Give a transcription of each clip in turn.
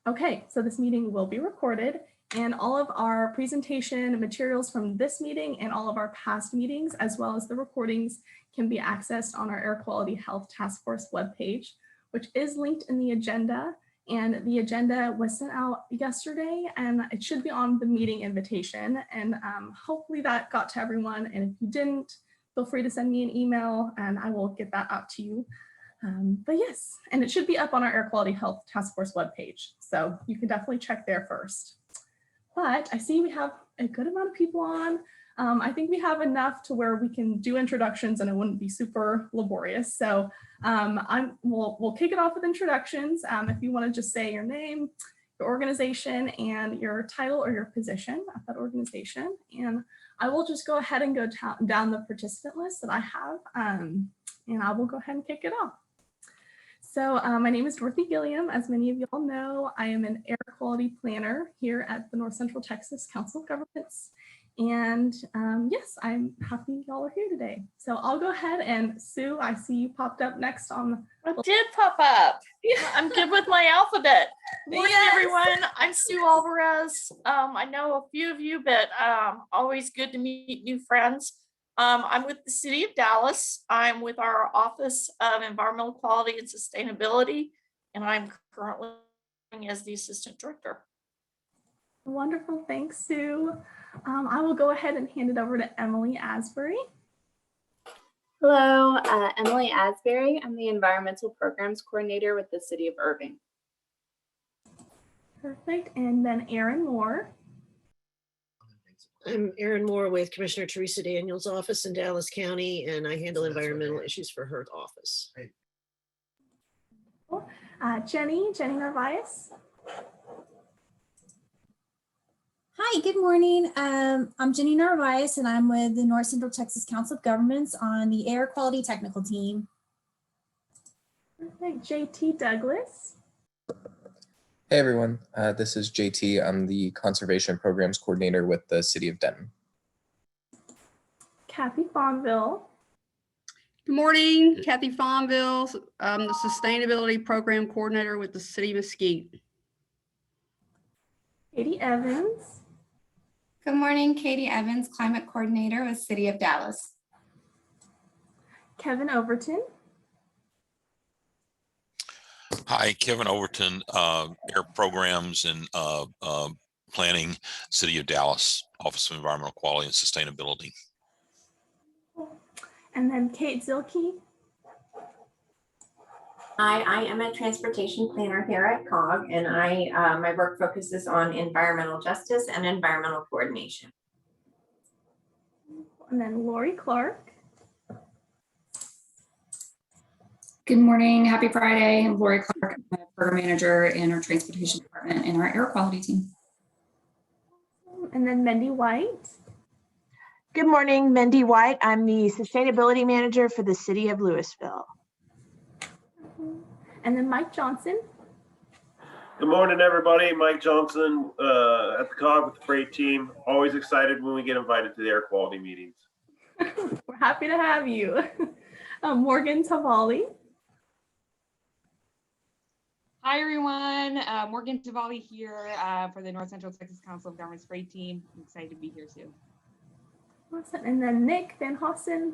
Okay, so this meeting will be recorded, and all of our presentation materials from this meeting and all of our past meetings, as well as the recordings, can be accessed on our Air Quality Health Task Force webpage, which is linked in the agenda. And the agenda was sent out yesterday, and it should be on the meeting invitation. And hopefully that got to everyone. And if you didn't, feel free to send me an email and I will get that out to you. But yes, and it should be up on our Air Quality Health Task Force webpage. So you can definitely check there first. But I see we have a good amount of people on. I think we have enough to where we can do introductions and it wouldn't be super laborious. So we'll kick it off with introductions. If you want to just say your name, your organization, and your title or your position at that organization. And I will just go ahead and go down the participant list that I have, and I will go ahead and kick it off. So my name is Dorothy Gilliam. As many of you all know, I am an air quality planner here at the North Central Texas Council of Governments. And yes, I'm happy y'all are here today. So I'll go ahead and Sue, I see you popped up next on. I did pop up. Yeah. I'm good with my alphabet. Morning, yes. Everyone. I'm Sue Alvarez. I know a few of you, but always good to meet new friends. I'm with the City of Dallas. I'm with our Office of Environmental Quality and Sustainability, and I'm currently as the Assistant Director. Wonderful, thanks, Sue. I will go ahead and hand it over to Emily Asbury. Hello, Emily Asbury. I'm the Environmental Programs Coordinator with the City of Irving. Perfect, and then Erin Moore. I'm Erin Moore with Commissioner Teresa Daniels' office in Dallas County, and I handle environmental issues for her office. Jenny Narvaez. Hi, good morning. I'm Jenny Narvaez, and I'm with the North Central Texas Council of Governments on the Air Quality Technical Team. Perfect. JT Douglas. Hey everyone, this is JT. I'm the Conservation Programs Coordinator with the City of Denton. Kathy Fonville. Good morning, Kathy Fonville. I'm the Sustainability Program Coordinator with the City of Mesquite. Katie Evans. Good morning, Katie Evans, Climate Coordinator with City of Dallas. Kevin Overton. Hi, Kevin Overton, Air Programs and Planning, City of Dallas, Office of Environmental Quality and Sustainability. And then Kate Zilke. Hi, I am a transportation planner here at COG, and my work focuses on environmental justice and environmental coordination. And then Lori Clark. Good morning, happy Friday. I'm Lori Clark, I'm a program manager in our transportation department in our air quality team. And then Mindy White. Good morning, Mindy White. I'm the sustainability manager for the City of Louisville. And then Mike Johnson. Good morning, everybody. Mike Johnson at the COG with the freight team. Always excited when we get invited to the air quality meetings. We're happy to have you. Morgan Tavalli. Hi, everyone. Morgan Tavalli here for the North Central Texas Council of Governments freight team. I'm excited to be here too. Awesome. And then Nick Van Hossen.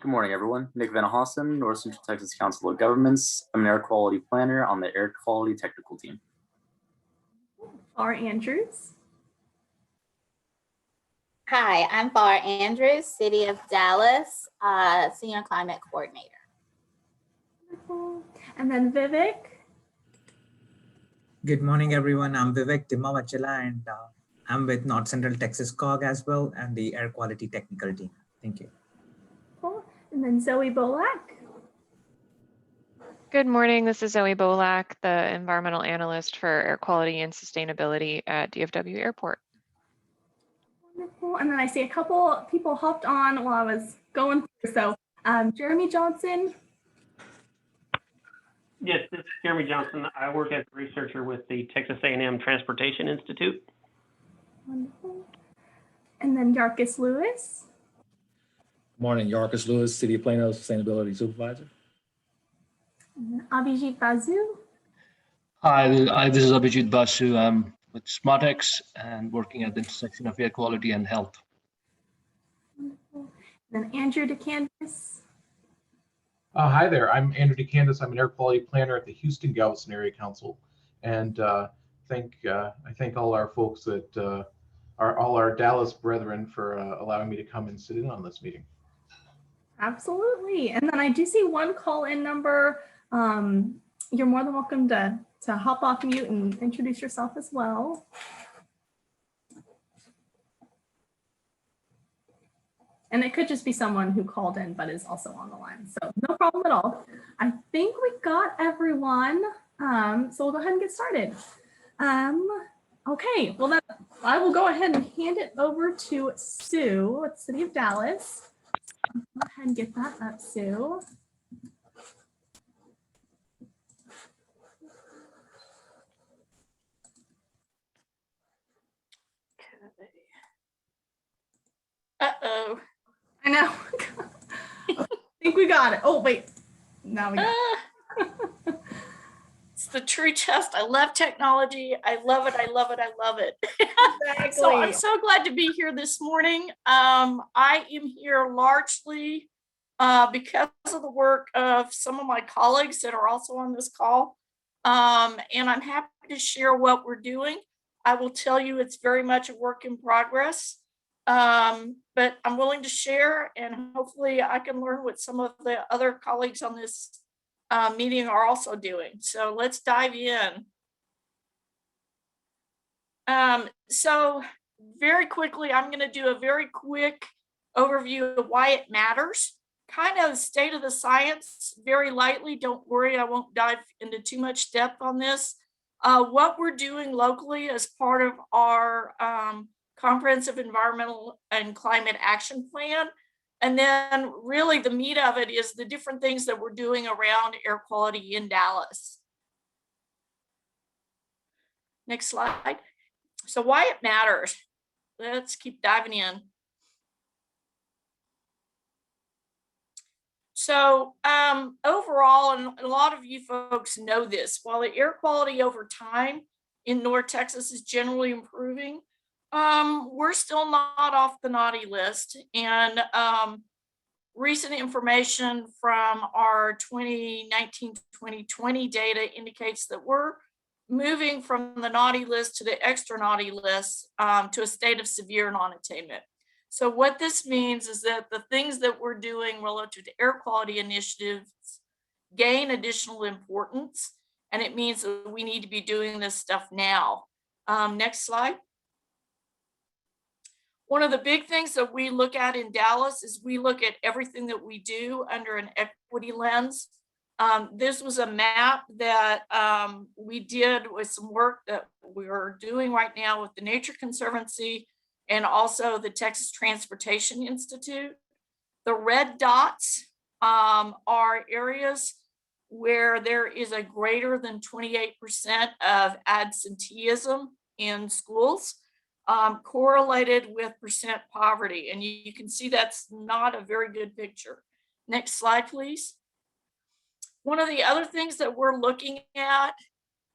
Good morning, everyone. Nick Van Hossen, North Central Texas Council of Governments. I'm an air quality planner on the Air Quality Technical Team. Far Andrews. Hi, I'm Far Andrews, City of Dallas, Senior Climate Coordinator. Wonderful. And then Vivek. Good morning, everyone. I'm Vivek Timavachala, and I'm with North Central Texas COG as well, and the Air Quality Technical Team. Thank you. Cool. And then Zoe Bolak. Good morning. This is Zoe Bolak, the Environmental Analyst for Air Quality and Sustainability at DFW Airport. Wonderful. And then I see a couple people hopped on while I was going through. So Jeremy Johnson. Yes, this is Jeremy Johnson. I work as a researcher with the Texas A&M Transportation Institute. Wonderful. And then Yarkis Lewis. Good morning, Yarkis Lewis, City of Plano Sustainability Supervisor. And then Abhijit Basu. Hi, this is Abhijit Basu. I'm with SmartX and working at the intersection of air quality and health. Then Andrew DeCandis. Hi there, I'm Andrew DeCandis. I'm an air quality planner at the Houston Galveston Area Council, and I thank all our folks that are all our Dallas brethren for allowing me to come and sit in on this meeting. Absolutely. And then I do see one call-in number. You're more than welcome to hop off mute and introduce yourself as well. And it could just be someone who called in but is also on the line. So no problem at all. I think we got everyone. So we'll go ahead and get started. Okay, well then I will go ahead and hand it over to Sue at the City of Dallas. Go ahead and get that up, Sue. Uh-oh. I know. I think we got it. Oh, wait. Now we got it. It's the true test. I love technology. I love it. I love it. I love it. Exactly. So I'm so glad to be here this morning. I am here largely because of the work of some of my colleagues that are also on this call. And I'm happy to share what we're doing. I will tell you it's very much a work in progress. But I'm willing to share, and hopefully I can learn what some of the other colleagues on this meeting are also doing. So let's dive in. So very quickly, I'm going to do a very quick overview of why it matters. Kind of state of the science, very lightly. Don't worry, I won't dive into too much depth on this. What we're doing locally as part of our Comprehensive Environmental and Climate Action Plan. And then really the meat of it is the different things that we're doing around air quality in Dallas. Next slide. So why it matters. Let's keep diving in. So overall, and a lot of you folks know this, while the air quality over time in North Texas is generally improving, we're still not off the naughty list. And recent information from our 2019-2020 data indicates that we're moving from the naughty list to the extra naughty list to a state of severe non-attainment. So what this means is that the things that we're doing relative to air quality initiatives gain additional importance, and it means that we need to be doing this stuff now. Next slide. One of the big things that we look at in Dallas is we look at everything that we do under an equity lens. This was a map that we did with some work that we're doing right now with the Nature Conservancy and also the Texas Transportation Institute. The red dots are areas where there is a greater than 28% of absenteeism in schools, correlated with percent poverty. And you can see that's not a very good picture. Next slide, please. One of the other things that we're looking at,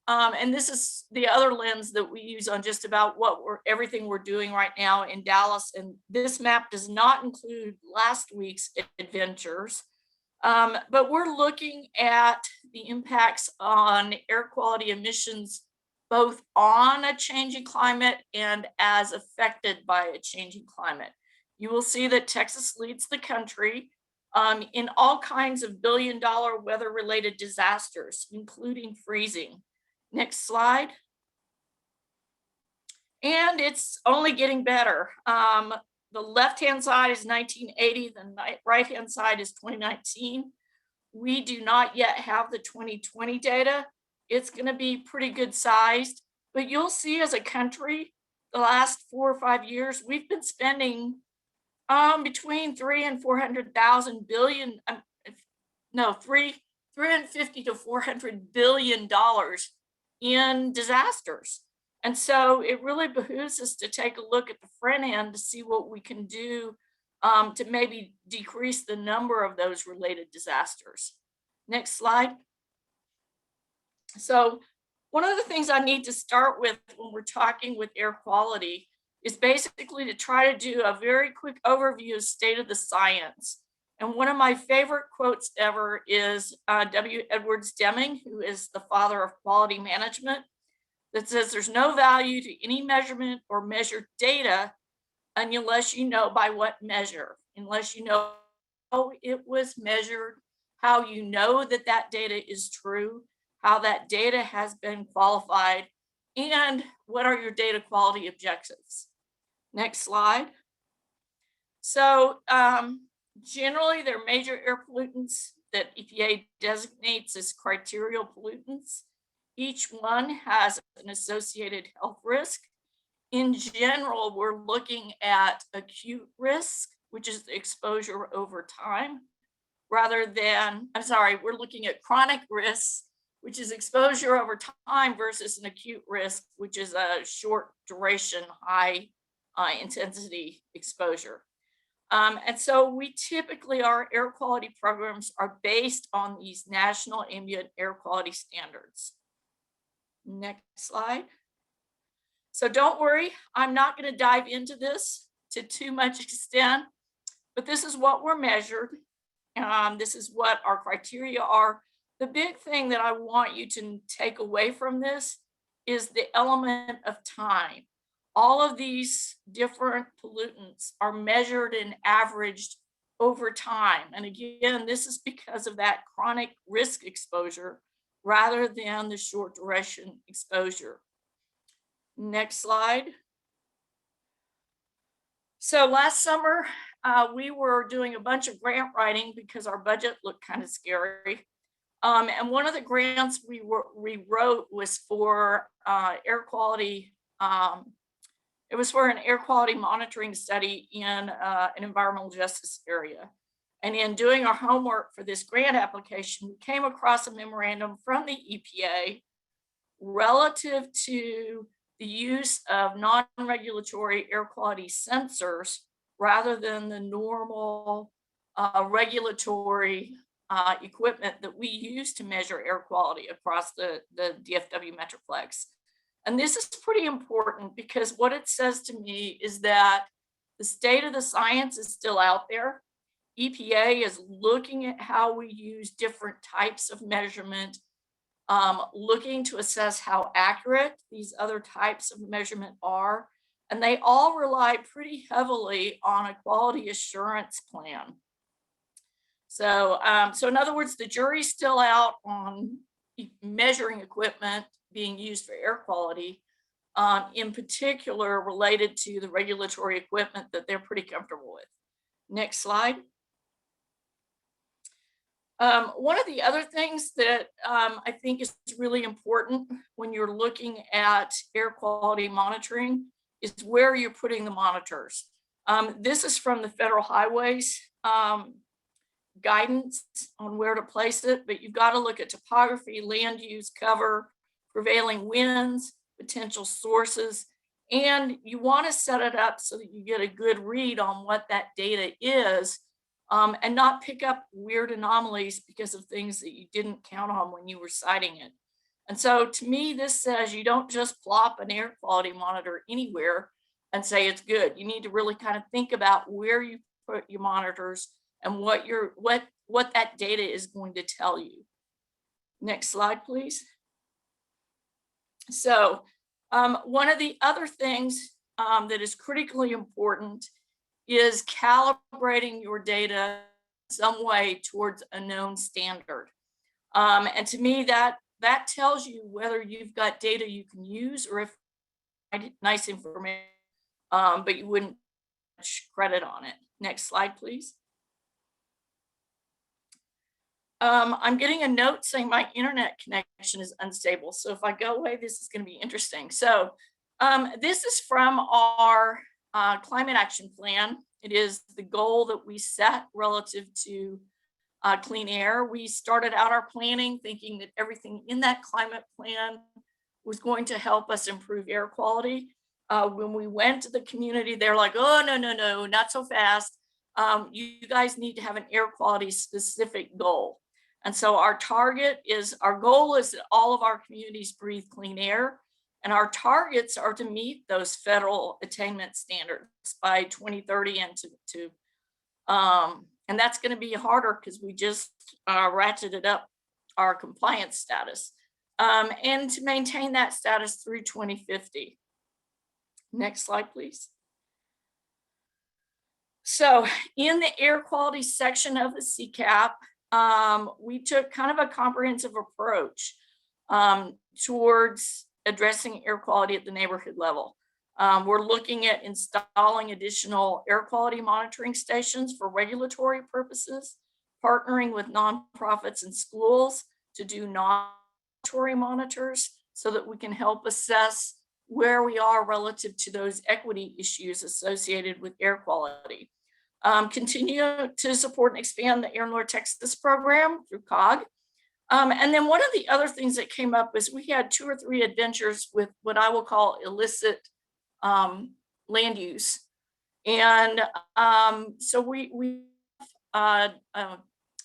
and this is the other lens that we use on just about everything we're doing right now in Dallas. And this map does not include last week's adventures, but we're looking at the impacts on air quality emissions, both on a changing climate and as affected by a changing climate. You will see that Texas leads the country in all kinds of billion-dollar weather-related disasters, including freezing. Next slide. And it's only getting better. The left-hand side is 1980, the right-hand side is 2019. We do not yet have the 2020 data. It's gonna be pretty good sized, but you'll see as a country, the last 4 or 5 years, we've been spending between 300 and 400,000 billion, 350 to 400 billion dollars in disasters. And so it really behooves us to take a look at the front end to see what we can do to maybe decrease the number of those related disasters. Next slide. So One of the things I need to start with when we're talking with air quality is basically to try to do a very quick overview of state of the science. And one of my favorite quotes ever is W. Edwards Deming, who is the father of quality management, that says there's no value to any measurement or measured data unless you know by what measure, unless you know how it was measured, how you know that that data is true, how that data has been qualified, and what are your data quality objectives. Next slide. So generally, there are major air pollutants that EPA designates as criterial pollutants. Each one has an associated health risk. In general, we're looking at acute risk, which is the exposure over time, rather than, we're looking at chronic risks, which is exposure over time versus an acute risk, which is a short duration, high intensity exposure. And so we typically, our air quality programs are based on these national ambient air quality standards. Next slide. So don't worry, I'm not going to dive into this to too much extent, but this is what we're measured. This is what our criteria are. The big thing that I want you to take away from this is the element of time. All of these different pollutants are measured and averaged over time. And again, this is because of that chronic risk exposure rather than the short duration exposure. Next slide. So last summer, we were doing a bunch of grant writing because our budget looked kind of scary. And one of the grants we wrote was for air quality. It was for an air quality monitoring study in an environmental justice area. And in doing our homework for this grant application, we came across a memorandum from the EPA relative to the use of non-regulatory air quality sensors rather than the normal regulatory equipment that we use to measure air quality across the DFW Metroplex. And this is pretty important because what it says to me is that the state of the science is still out there. EPA is looking at how we use different types of measurement, looking to assess how accurate these other types of measurement are. And they all rely pretty heavily on a quality assurance plan. So, so in other words, the jury's still out on measuring equipment being used for air quality, in particular related to the regulatory equipment that they're pretty comfortable with. Next slide. One of the other things that I think is really important when you're looking at air quality monitoring is where you're putting the monitors. This is from the Federal Highways guidance on where to place it, but you've got to look at topography, land use, cover, prevailing winds, potential sources, and you want to set it up so that you get a good read on what that data is, and not pick up weird anomalies because of things that you didn't count on when you were citing it. And so to me, this says you don't just plop an air quality monitor anywhere and say it's good. You need to really kind of think about where you put your monitors and what that data is going to tell you. Next slide, please. So one of the other things that is critically important is calibrating your data some way towards a known standard. And to me, that tells you whether you've got data you can use or if nice information, but you wouldn't much credit on it. Next slide, please. I'm getting a note saying my internet connection is unstable. So if I go away, this is going to be interesting. So this is from our climate action plan. It is the goal that we set relative to clean air. We started out our planning thinking that everything in that climate plan was going to help us improve air quality. When we went to the community, they're like, oh, no, not so fast. You guys need to have an air quality specific goal. And so our goal is that all of our communities breathe clean air. And our targets are to meet those federal attainment standards by 2030 and that's going to be harder because we just ratcheted up our compliance status and to maintain that status through 2050. Next slide, please. So in the air quality section of the CCAP, we took kind of a comprehensive approach towards addressing air quality at the neighborhood level. We're looking at installing additional air quality monitoring stations for regulatory purposes, partnering with nonprofits and schools to do non-regulatory monitors so that we can help assess where we are relative to those equity issues associated with air quality. Continue to support and expand the Air North Texas program through COG. And then one of the other things that came up is we had 2 or 3 adventures with what I will call illicit land use. And so we an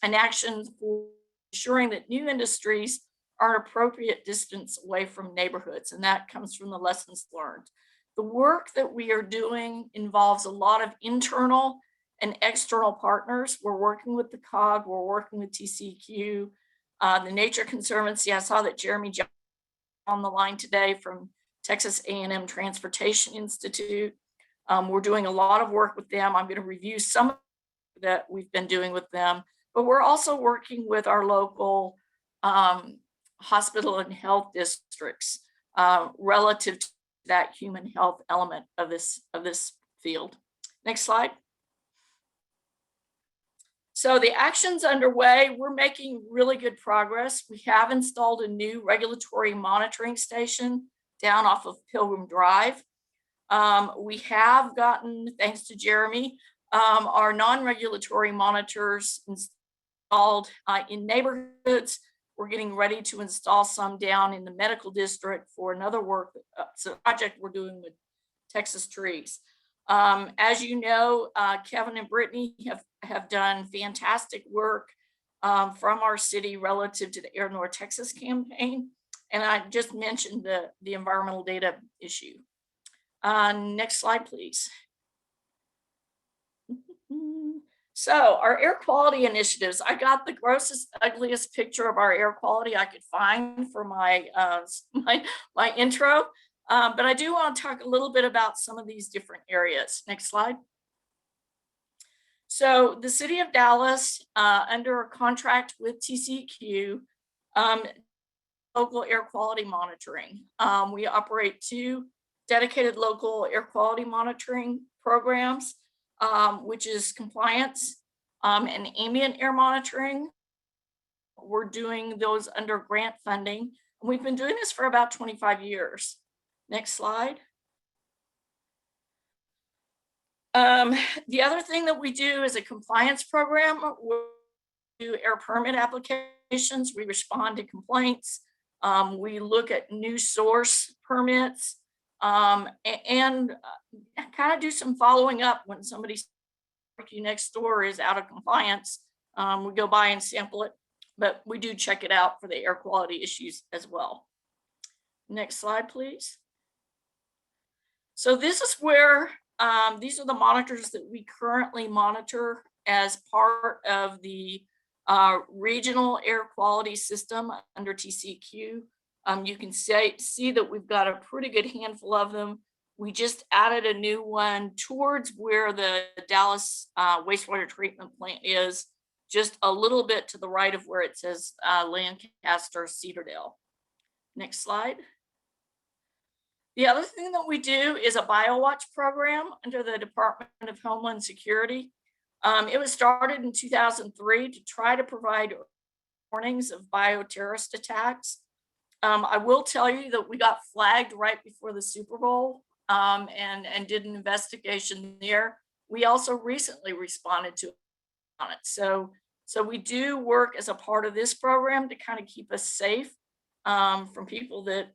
action for ensuring that new industries are an appropriate distance away from neighborhoods, and that comes from the lessons learned. The work that we are doing involves a lot of internal and external partners. We're working with the COG, we're working with TCEQ, the Nature Conservancy. I saw that Jeremy on the line today from Texas A&M Transportation Institute. We're doing a lot of work with them. I'm going to review some that we've been doing with them, but we're also working with our local hospital and health districts relative to that human health element of this field. Next slide. So the actions underway, we're making really good progress. We have installed a new regulatory monitoring station down off of Pilgrim Drive. We have gotten, thanks to Jeremy, our non-regulatory monitors installed in neighborhoods. We're getting ready to install some down in the medical district for another project we're doing with Texas Trees. As you know, Kevin and Brittany have done fantastic work from our city relative to the Air North Texas campaign. And I just mentioned the environmental data issue. Next slide, please. So our air quality initiatives, I got the grossest, ugliest picture of our air quality I could find for my my intro, but I do want to talk a little bit about some of these different areas. Next slide. So the city of Dallas, under a contract with TCEQ, local air quality monitoring. We operate 2 dedicated local air quality monitoring programs, which is compliance and ambient air monitoring. We're doing those under grant funding. And we've been doing this for about 25 years. Next slide. The other thing that we do is a compliance program. We do air permit applications. We respond to complaints. We look at new source permits and kind of do some following up when somebody next door is out of compliance. We go by and sample it, but we do check it out for the air quality issues as well. Next slide, please. So this is where these are the monitors that we currently monitor as part of the regional air quality system under TCEQ. You can see that we've got a pretty good handful of them. We just added a new one towards where the Dallas wastewater treatment plant is, just a little bit to the right of where it says Lancaster Cedardale. Next slide. The other thing that we do is a BioWatch program under the Department of Homeland Security. It was started in 2003 to try to provide warnings of bioterrorist attacks. I will tell you that we got flagged right before the Super Bowl and did an investigation there. We also recently responded to it on it. So we do work as a part of this program to kind of keep us safe from people that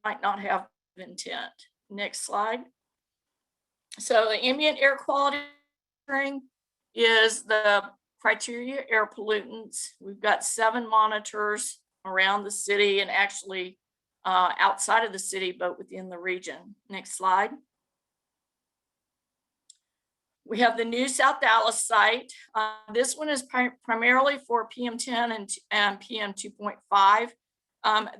might not have intent. Next slide. So the ambient air quality monitoring is the criteria air pollutants. We've got 7 monitors around the city and actually outside of the city, but within the region. Next slide. We have the new South Dallas site. This one is primarily for PM10 and PM 2.5.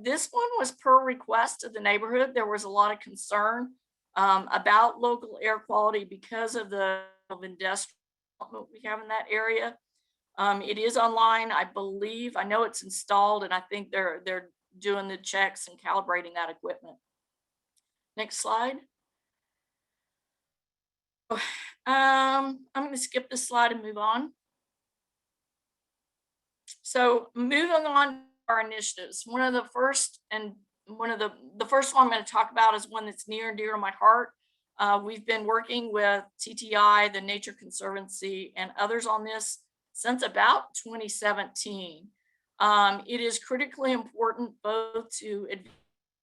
This one was per request of the neighborhood. There was a lot of concern about local air quality because of the industrial development we have in that area. It is online, I believe. I know it's installed, and I think they're doing the checks and calibrating that equipment. Next slide. I'm going to skip this slide and move on. So moving on to our initiatives. One of the first one I'm going to talk about is one that's near and dear to my heart. We've been working with TTI, the Nature Conservancy, and others on this since about 2017. It is critically important both to advance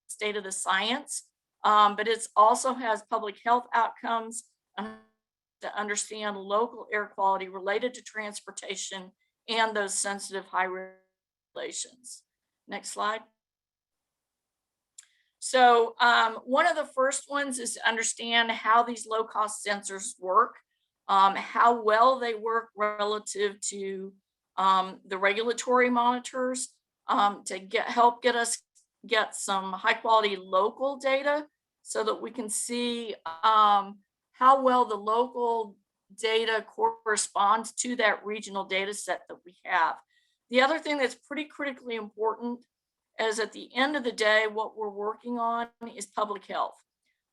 the state of the science, but it also has public health outcomes and to understand local air quality related to transportation and those sensitive high regulations. Next slide. So one of the first ones is to understand how these low-cost sensors work, how well they work relative to the regulatory monitors, to help get some high-quality local data so that we can see how well the local data corresponds to that regional data set that we have. The other thing that's pretty critically important is at the end of the day, what we're working on is public health.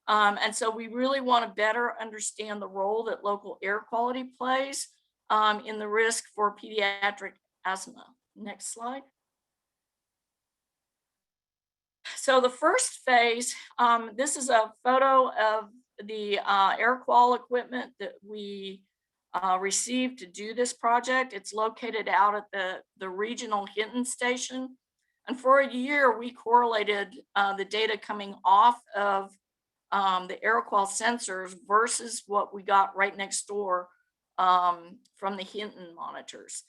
And so we really want to better understand the role that local air quality plays in the risk for pediatric asthma. Next slide. So the first phase, this is a photo of the air qual equipment that we received to do this project. It's located out at the regional Hinton station. And for a year, we correlated the data coming off of the air qual sensors versus what we got right next door from the Hinton monitors.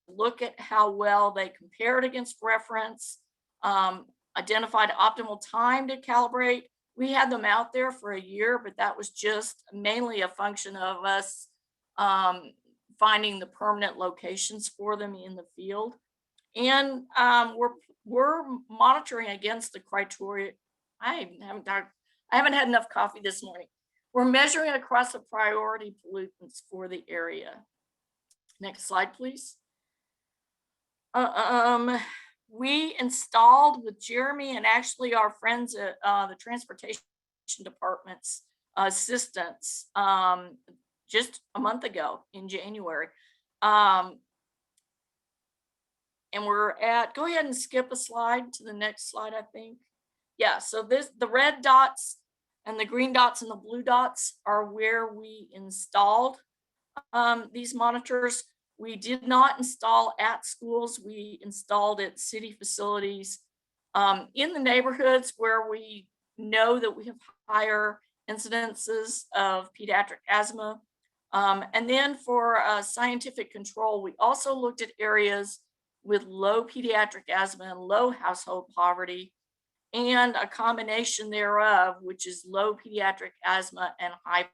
Look at how well they compared against reference, identified optimal time to calibrate. We had them out there for a year, but that was just mainly a function of us finding the permanent locations for them in the field. And we're monitoring against the criteria. I haven't had enough coffee this morning. We're measuring across the priority pollutants for the area. Next slide, please. We installed with Jeremy and actually our friends at the Transportation Department's assistance just a month ago in January. And we're at, go ahead and skip a slide to the next slide, I think. Yeah, so the red dots and the green dots and the blue dots are where we installed these monitors. We did not install at schools. We installed at city facilities in the neighborhoods where we know that we have higher incidences of pediatric asthma. And then for scientific control, we also looked at areas with low pediatric asthma and low household poverty, and a combination thereof, which is low pediatric asthma and high.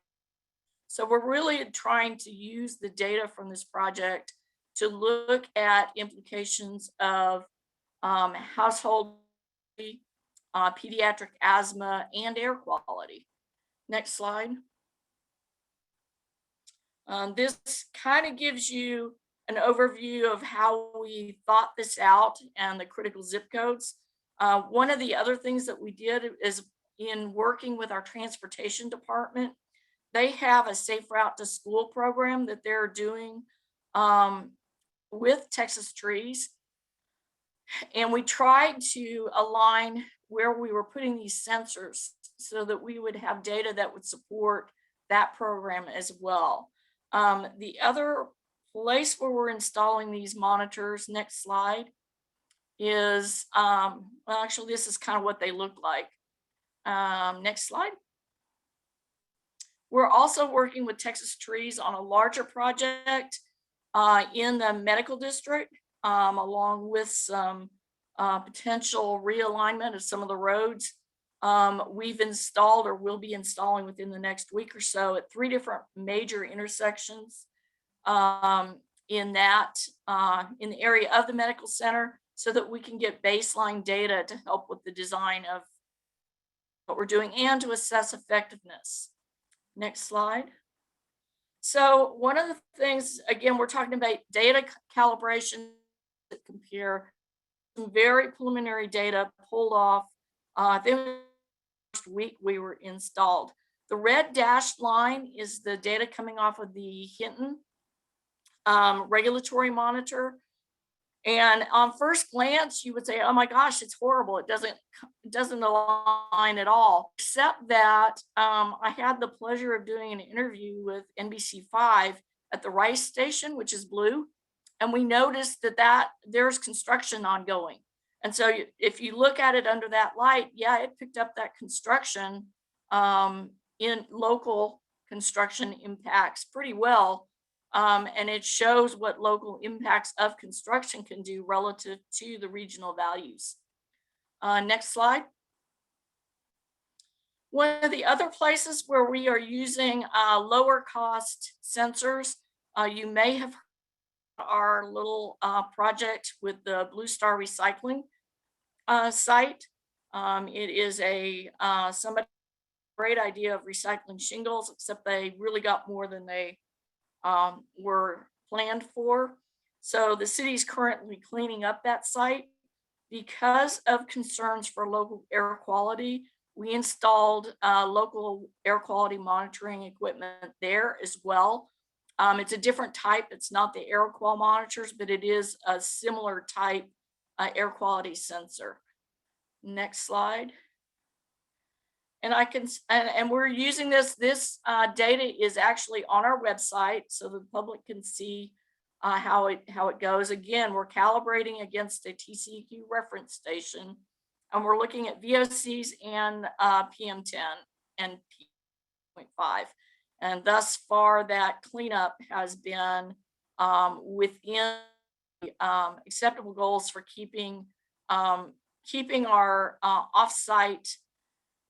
So we're really trying to use the data from this project to look at implications of household, pediatric asthma, and air quality. Next slide. This kind of gives you an overview of how we thought this out and the critical zip codes. One of the other things that we did is in working with our transportation department, they have a safe route to school program that they're doing with Texas Trees. And we tried to align where we were putting these sensors so that we would have data that would support that program as well. The other place where we're installing these monitors, next slide, is, well, actually, this is kind of what they look like. Next slide. We're also working with Texas Trees on a larger project in the medical district, along with some potential realignment of some of the roads. We've installed or will be installing within the next week or so at 3 different major intersections in the area of the medical center, so that we can get baseline data to help with the design of what we're doing and to assess effectiveness. Next slide. So one of the things, again, we're talking about data calibration that compare some very preliminary data pulled off. I think the first week we were installed. The red dashed line is the data coming off of the Hinton regulatory monitor. And on first glance, you would say, oh my gosh, it's horrible. It doesn't align at all, except that I had the pleasure of doing an interview with NBC5 at the Rice Station, which is blue. And we noticed that there's construction ongoing. And so if you look at it under that light, yeah, it picked up that construction in local construction impacts pretty well. And it shows what local impacts of construction can do relative to the regional values. Next slide. One of the other places where we are using lower cost sensors, you may have heard our little project with the Blue Star Recycling site. It is somebody great idea of recycling shingles, except they really got more than they were planned for. So the city is currently cleaning up that site. Because of concerns for local air quality, we installed local air quality monitoring equipment there as well. It's a different type. It's not the air qual monitors, but it is a similar type air quality sensor. Next slide. And we're using this data is actually on our website, so the public can see how it goes. Again, we're calibrating against a TCEQ reference station, and we're looking at VOCs and PM10 and P.5. And thus far, that cleanup has been within acceptable goals for keeping our offsite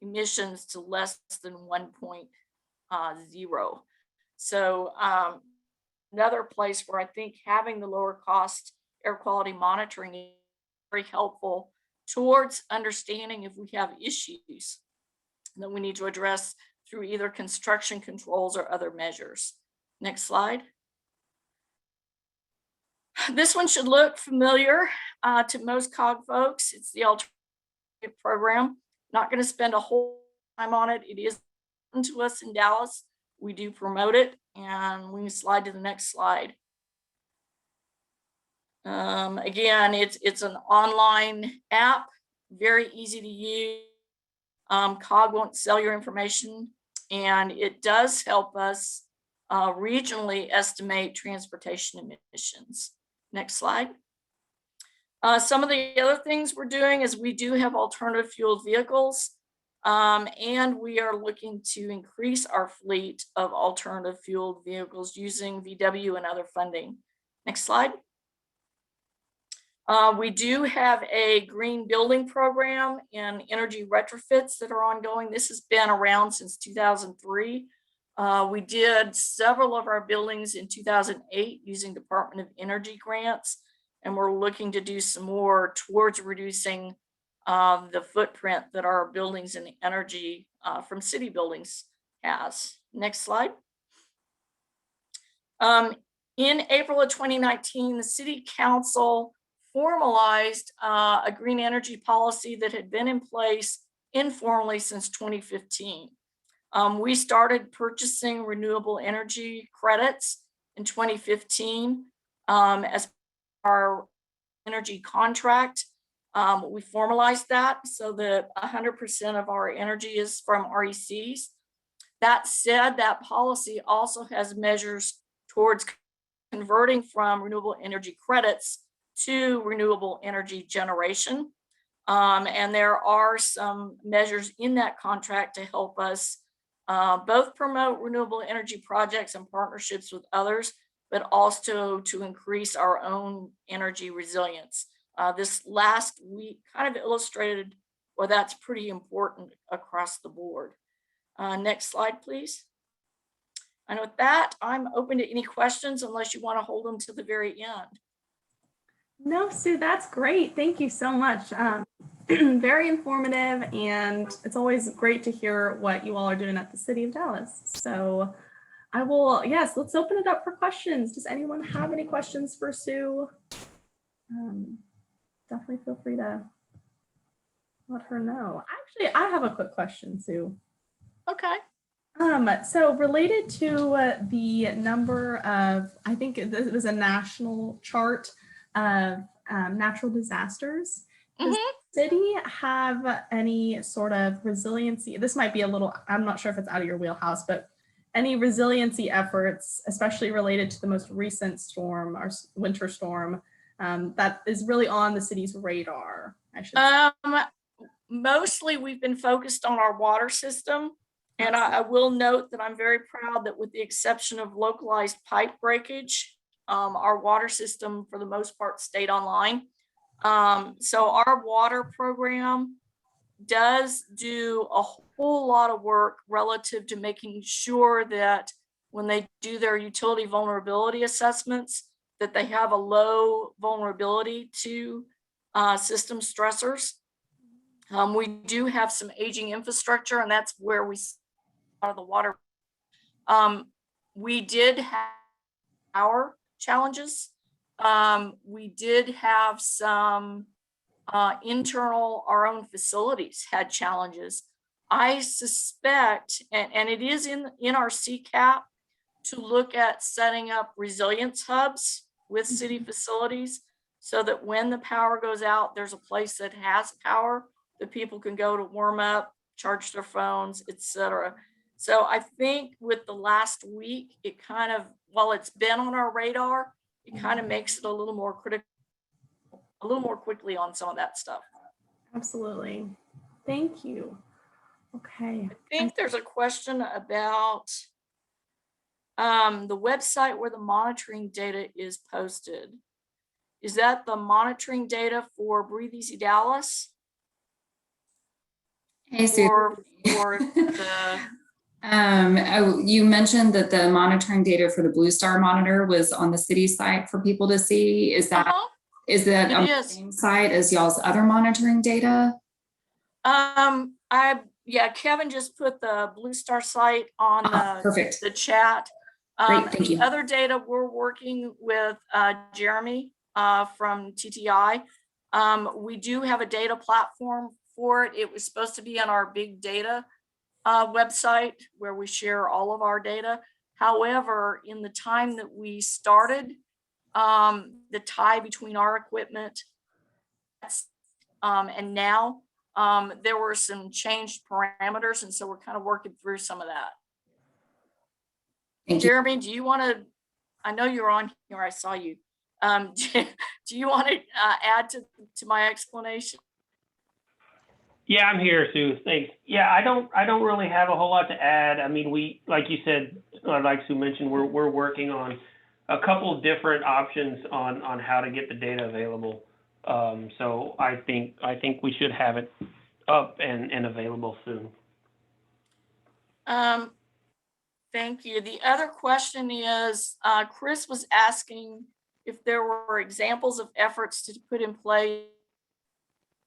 emissions to less than 1.0. So another place where I think having the lower cost air quality monitoring is very helpful towards understanding if we have issues that we need to address through either construction controls or other measures. Next slide. This one should look familiar to most COG folks. It's the alternative program. Not going to spend a whole time on it. It is important to us in Dallas. We do promote it, and we can slide to the next slide. Again, it's an online app, very easy to use. COG won't sell your information, and it does help us regionally estimate transportation emissions. Next slide. Some of the other things we're doing is we do have alternative fueled vehicles, and we are looking to increase our fleet of alternative fueled vehicles using VW and other funding. Next slide. We do have a green building program and energy retrofits that are ongoing. This has been around since 2003. We did several of our buildings in 2008 using Department of Energy grants, and we're looking to do some more towards reducing the footprint that our buildings and energy from city buildings has. Next slide. In April of 2019, the City Council formalized a green energy policy that had been in place informally since 2015. We started purchasing renewable energy credits in 2015 as our energy contract. We formalized that so that 100% of our energy is from RECs. That said, that policy also has measures towards converting from renewable energy credits to renewable energy generation. And there are some measures in that contract to help us both promote renewable energy projects and partnerships with others, but also to increase our own energy resilience. This last week kind of illustrated why that's pretty important across the board. Next slide, please. And with that, I'm open to any questions unless you want to hold them to the very end. No, Sue, that's great. Thank you so much. Very informative, and it's always great to hear what you all are doing at the City of Dallas. So I will, yes, let's open it up for questions. Does anyone have any questions for Sue? Definitely feel free to let her know. Actually, I have a quick question, Sue. Okay. So related to the number of, I think it was a national chart of natural disasters. Does the city have any sort of resiliency? This might be a little, I'm not sure if it's out of your wheelhouse, but any resiliency efforts, especially related to the most recent storm, our winter storm, that is really on the city's radar, I should say? Mostly we've been focused on our water system. And I will note that I'm very proud that with the exception of localized pipe breakage, our water system for the most part stayed online. So our water program does do a whole lot of work relative to making sure that when they do their utility vulnerability assessments, that they have a low vulnerability to system stressors. We do have some aging infrastructure, and that's where we out of the water. We did have our challenges. We did have some internal, our own facilities had challenges. I suspect, and it is in our CCAP to look at setting up resilience hubs with city facilities so that when the power goes out, there's a place that has power that people can go to warm up, charge their phones, etc. So I think with the last week, it kind of, while it's been on our radar, it kind of makes it a little more critical, a little more quickly on some of that stuff. Absolutely. Thank you. Okay. I think there's a question about the website where the monitoring data is posted. Is that the monitoring data for Breathe Easy Dallas? Hey, Sue. Or for the you mentioned that the monitoring data for the Blue Star monitor was on the city site for people to see. Is that is that on the same site as y'all's other monitoring data? Yeah, Kevin just put the Blue Star site on the chat. Great, thank the you. other data, we're working with Jeremy from TTI. We do have a data platform for it. It was supposed to be on our big data website where we share all of our data. However, in the time that we started, the tie between our equipment and now, there were some changed parameters, and so we're kind of working through some of that. Jeremy, do you want to, I know you're on here, I saw you. Do you want to add to my explanation? Yeah, I'm here, Sue. Thanks. Yeah, I don't really have a whole lot to add. I mean, we, like you said, like Sue mentioned, we're working on a couple of different options on how to get the data available. So I think we should have it up and available soon. Thank you. The other question is, Chris was asking if there were examples of efforts to put in place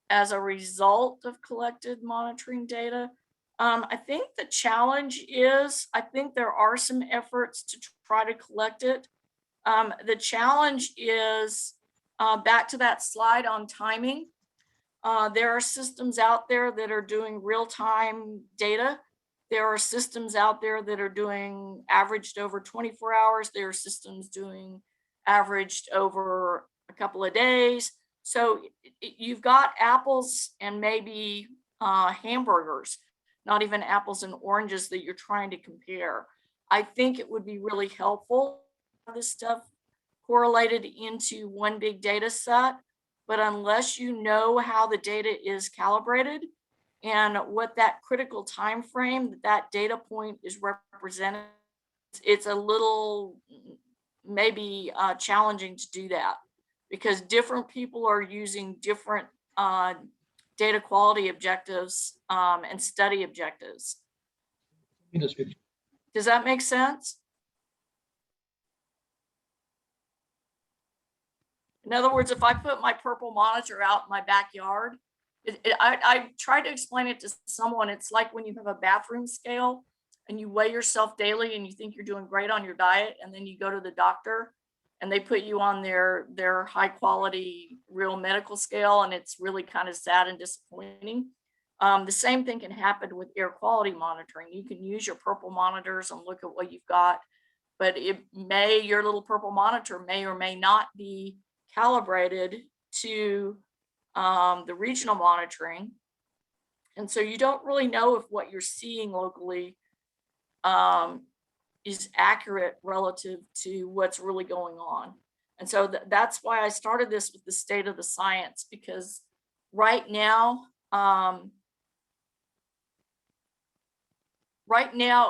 as a result of collected monitoring data. I think the challenge is, I think there are some efforts to try to collect it. The challenge is back to that slide on timing. There are systems out there that are doing real-time data. There are systems out there that are doing averaged over 24 hours. There are systems doing averaged over a couple of days. So you've got apples and maybe hamburgers, not even apples and oranges that you're trying to compare. I think it would be really helpful to have this stuff correlated into one big data set, but unless you know how the data is calibrated and what that critical time frame that data point is represented, it's a little maybe challenging to do that because different people are using different data quality objectives and study objectives. Does that make sense? In other words, if I put my purple monitor out in my backyard, I tried to explain it to someone. It's like when you have a bathroom scale and you weigh yourself daily and you think you're doing great on your diet, and then you go to the doctor and they put you on their high quality real medical scale, and it's really kind of sad and disappointing. The same thing can happen with air quality monitoring. You can use your purple monitors and look at what you've got, but your little purple monitor may or may not be calibrated to the regional monitoring. And so you don't really know if what you're seeing locally is accurate relative to what's really going on. And so that's why I started this with the state of the science, because right now,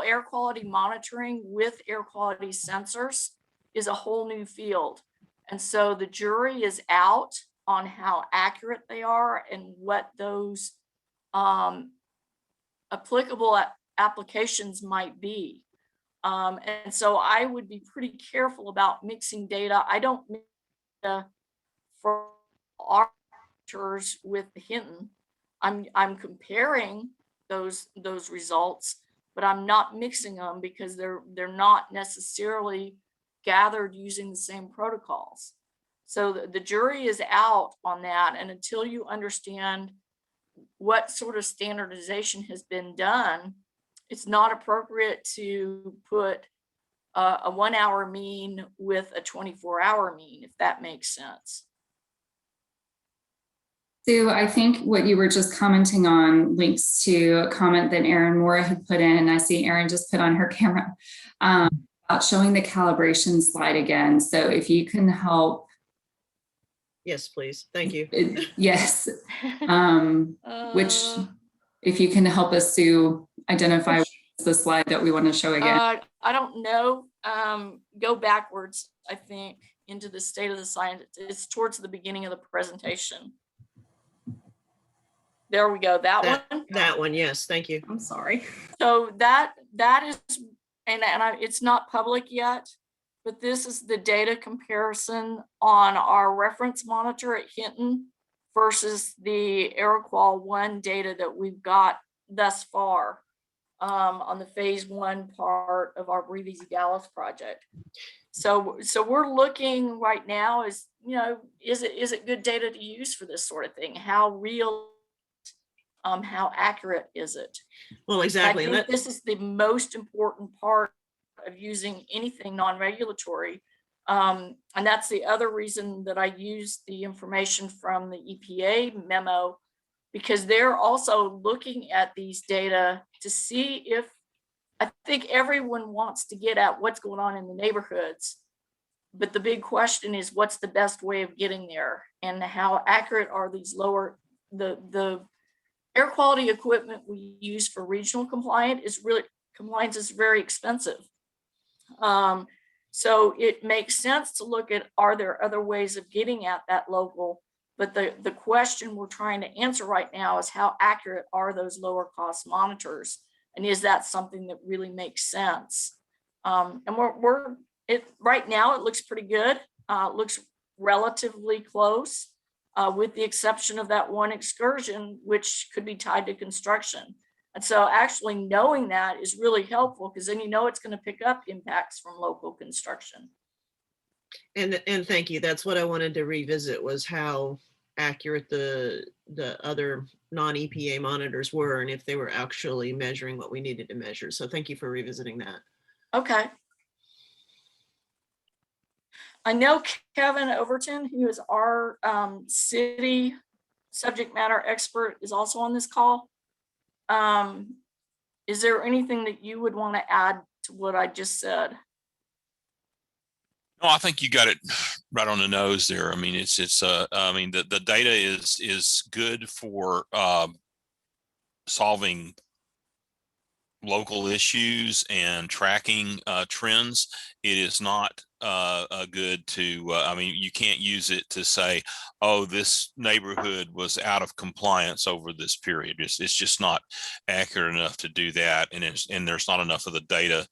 air quality monitoring with air quality sensors is a whole new field. And so the jury is out on how accurate they are and what those applicable applications might be. And so I would be pretty careful about mixing data. I don't mix data for arbiters with Hinton. I'm comparing those results, but I'm not mixing them because they're not necessarily gathered using the same protocols. So the jury is out on that. And until you understand what sort of standardization has been done, it's not appropriate to put a 1 hour mean with a 24-hour mean, if that makes sense. Sue, I think what you were just commenting on links to a comment that Erin Mora had put in, and I see Erin just put on her camera, about showing the calibration slide again. So if you can help. Yes, please. Thank you. Yes. Which, if you can help us, Sue, identify the slide that we want to show again. I don't know. Go backwards, I think, into the state of the science. It's towards the beginning of the presentation. There we go. That one. That one. Yes. Thank you. I'm sorry. So that is, it's not public yet, but this is the data comparison on our reference monitor at Hinton versus the AirQual-1 data that we've got thus far on the phase 1 part of our Breathe Easy Dallas project. So we're looking right now is, is it good data to use for this sort of thing? How real, how accurate is it? Well, exactly. I think this is the most important part of using anything non-regulatory. And that's the other reason that I use the information from the EPA memo, because they're also looking at these data to see if, I think everyone wants to get at what's going on in the neighborhoods. But the big question is, what's the best way of getting there? And how accurate are these the air quality equipment we use for regional compliance is very expensive. So it makes sense to look at, are there other ways of getting at that local? But the question we're trying to answer right now is, how accurate are those lower cost monitors? And is that something that really makes sense? And right now it looks pretty good. It looks relatively close, with the exception of that one excursion, which could be tied to construction. And so actually knowing that is really helpful, because then it's going to pick up impacts from local construction. And thank you. That's what I wanted to revisit, was how accurate the other non-EPA monitors were, and if they were actually measuring what we needed to measure. So thank you for revisiting that. Okay. I know Kevin Overton, who is our city subject matter expert, is also on this call. Is there anything that you would want to add to what I just said? No, I think you got it right on the nose there. I mean, the data is good for solving local issues and tracking trends, it is not good to, I mean, you can't use it to say, oh, this neighborhood was out of compliance over this period. It's just not accurate enough to do that. And there's not enough of the data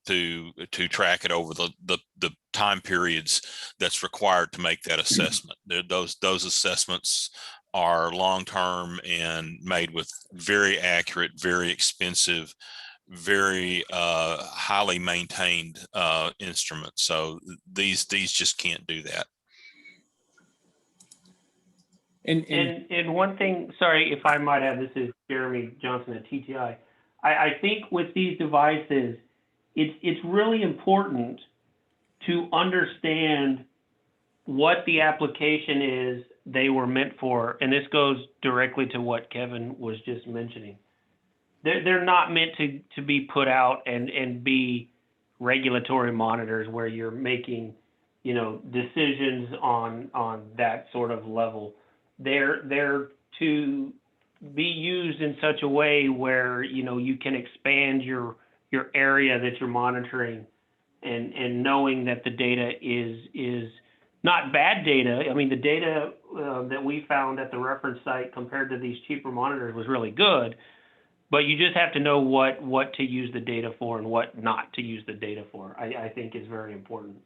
to track it over the time periods that's required to make that assessment. Those assessments are long-term and made with very accurate, very expensive, very highly maintained instruments. So these just can't do that. And one thing, sorry, if I might add, this is Jeremy Johnson at TTI. I think with these devices, it's really important to understand what the application is they were meant for. And this goes directly to what Kevin was just mentioning. They're not meant to be put out and be regulatory monitors where you're making, you know, decisions on that sort of level. They're to be used in such a way where, you know, you can expand your area that you're monitoring, and knowing that the data is not bad data. I mean, the data that we found at the reference site compared to these cheaper monitors was really good, but you just have to know what to use the data for and what not to use the data for. I think is very important.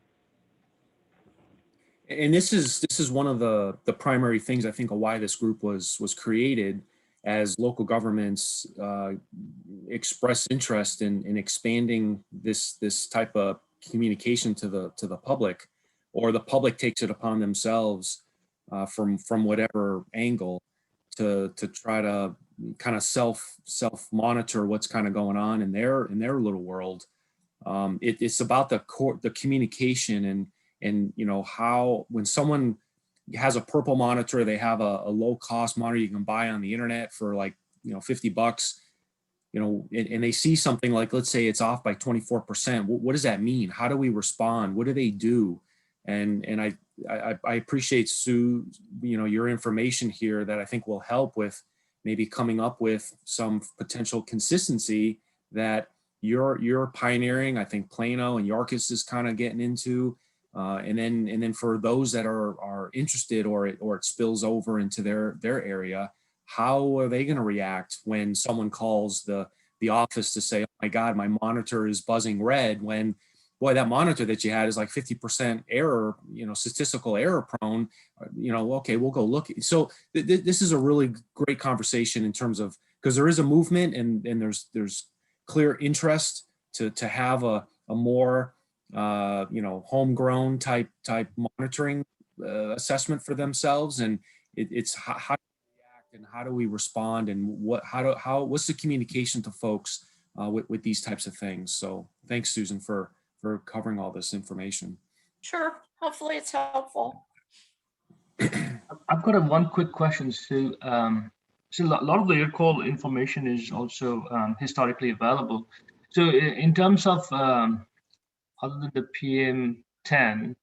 And this is one of the primary things I think of why this group was created, as local governments express interest in expanding this type of communication to the public, or the public takes it upon themselves from whatever angle to try to kind of self monitor what's kind of going on in their little world. It's about the communication and you know, how when someone has a purple monitor, they have a low cost monitor you can buy on the internet for like, you know, $50, you know, and they see something like, let's say it's off by 24%. What does that mean? How do we respond? What do they do? And I appreciate, Sue, you know, your information here that I think will help with maybe coming up with some potential consistency that you're pioneering. I think Plano and Yorkis is kind of getting into. And then for those that are interested, or it spills over into their area, how are they going to react when someone calls the office to say, oh my God, my monitor is buzzing red, when, boy, that monitor that you had is like 50% error, you know, statistical error prone, you know, okay, we'll go look. So this is a really great conversation in terms of, because there is a movement and there's clear interest to have a more you know, homegrown type monitoring assessment for themselves, and it's how do we react and how do we respond, and what's the communication to folks with these types of things. So thanks, Susan, for covering all this information. Sure, hopefully it's helpful. I've got one quick question, Sue. So a lot of the air quality information is also historically available. So in terms of other than the PM10,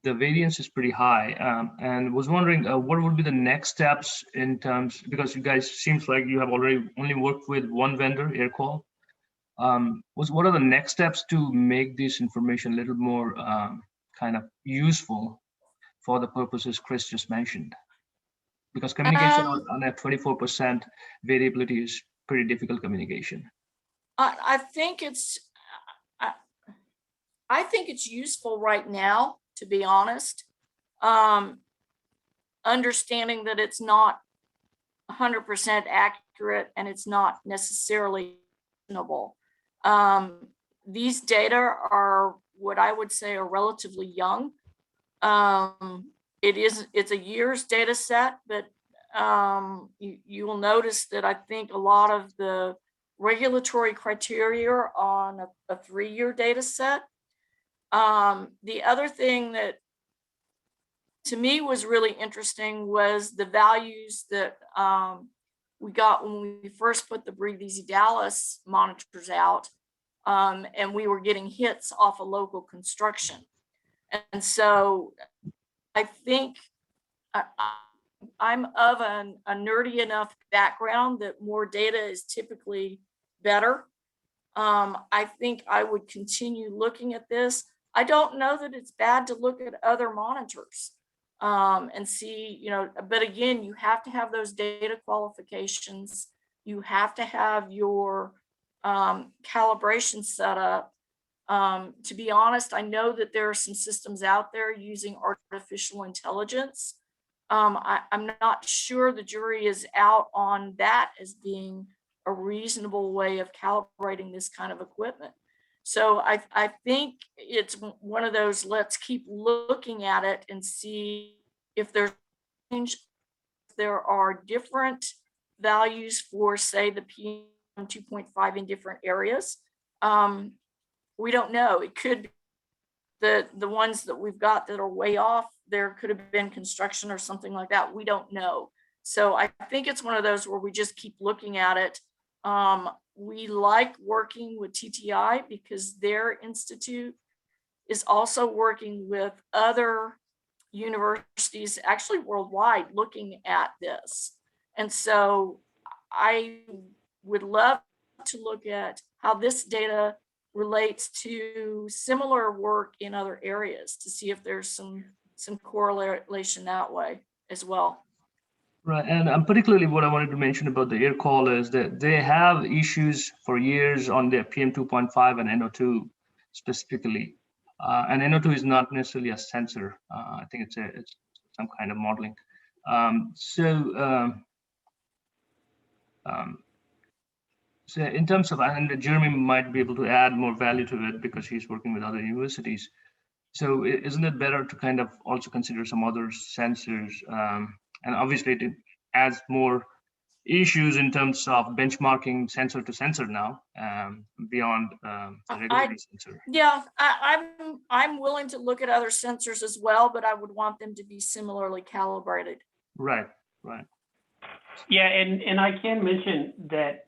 the variance is pretty high, and was wondering what would be the next steps in terms, because you guys seems like you have already only worked with one vendor, AirQual. What are the next steps to make this information a little more kind of useful for the purposes Chris just mentioned? Because communication on that 24% variability is pretty difficult communication. I think it's useful right now, to be honest. Understanding that it's not 100% accurate and it's not necessarily reasonable. These data are what I would say are relatively young. It's a year's data set, but you will notice that I think a lot of the regulatory criteria are on a 3-year data set. The other thing that to me was really interesting was the values that we got when we first put the Breathe Easy Dallas monitors out, and we were getting hits off of local construction. And so I think I'm of a nerdy enough background that more data is typically better. I think I would continue looking at this. I don't know that it's bad to look at other monitors and see, you know, but again, you have to have those data qualifications. You have to have your calibration set up. To be honest, I know that there are some systems out there using artificial intelligence. I'm not sure the jury is out on that as being a reasonable way of calibrating this kind of equipment. So I think it's one of those, let's keep looking at it and see if there's change. There are different values for, say, the PM 2.5 in different areas. We don't know. It could be the ones that we've got that are way off. There could have been construction or something like that. We don't know. So I think it's one of those where we just keep looking at it. We like working with TTI because their institute is also working with other universities, actually worldwide, looking at this. And so I would love to look at how this data relates to similar work in other areas to see if there's some correlation that way as well. Right, and particularly what I wanted to mention about the air quality is that they have issues for years on their PM 2.5 and NO2 specifically. And NO2 is not necessarily a sensor. I think it's some kind of modeling. So in terms of, and Jeremy might be able to add more value to it because he's working with other universities. So isn't it better to kind of also consider some other sensors? And obviously it adds more issues in terms of benchmarking sensor to sensor now, beyond the regulatory sensor. Yeah, I'm willing to look at other sensors as well, but I would want them to be similarly calibrated. Right, right. Yeah, and I can mention that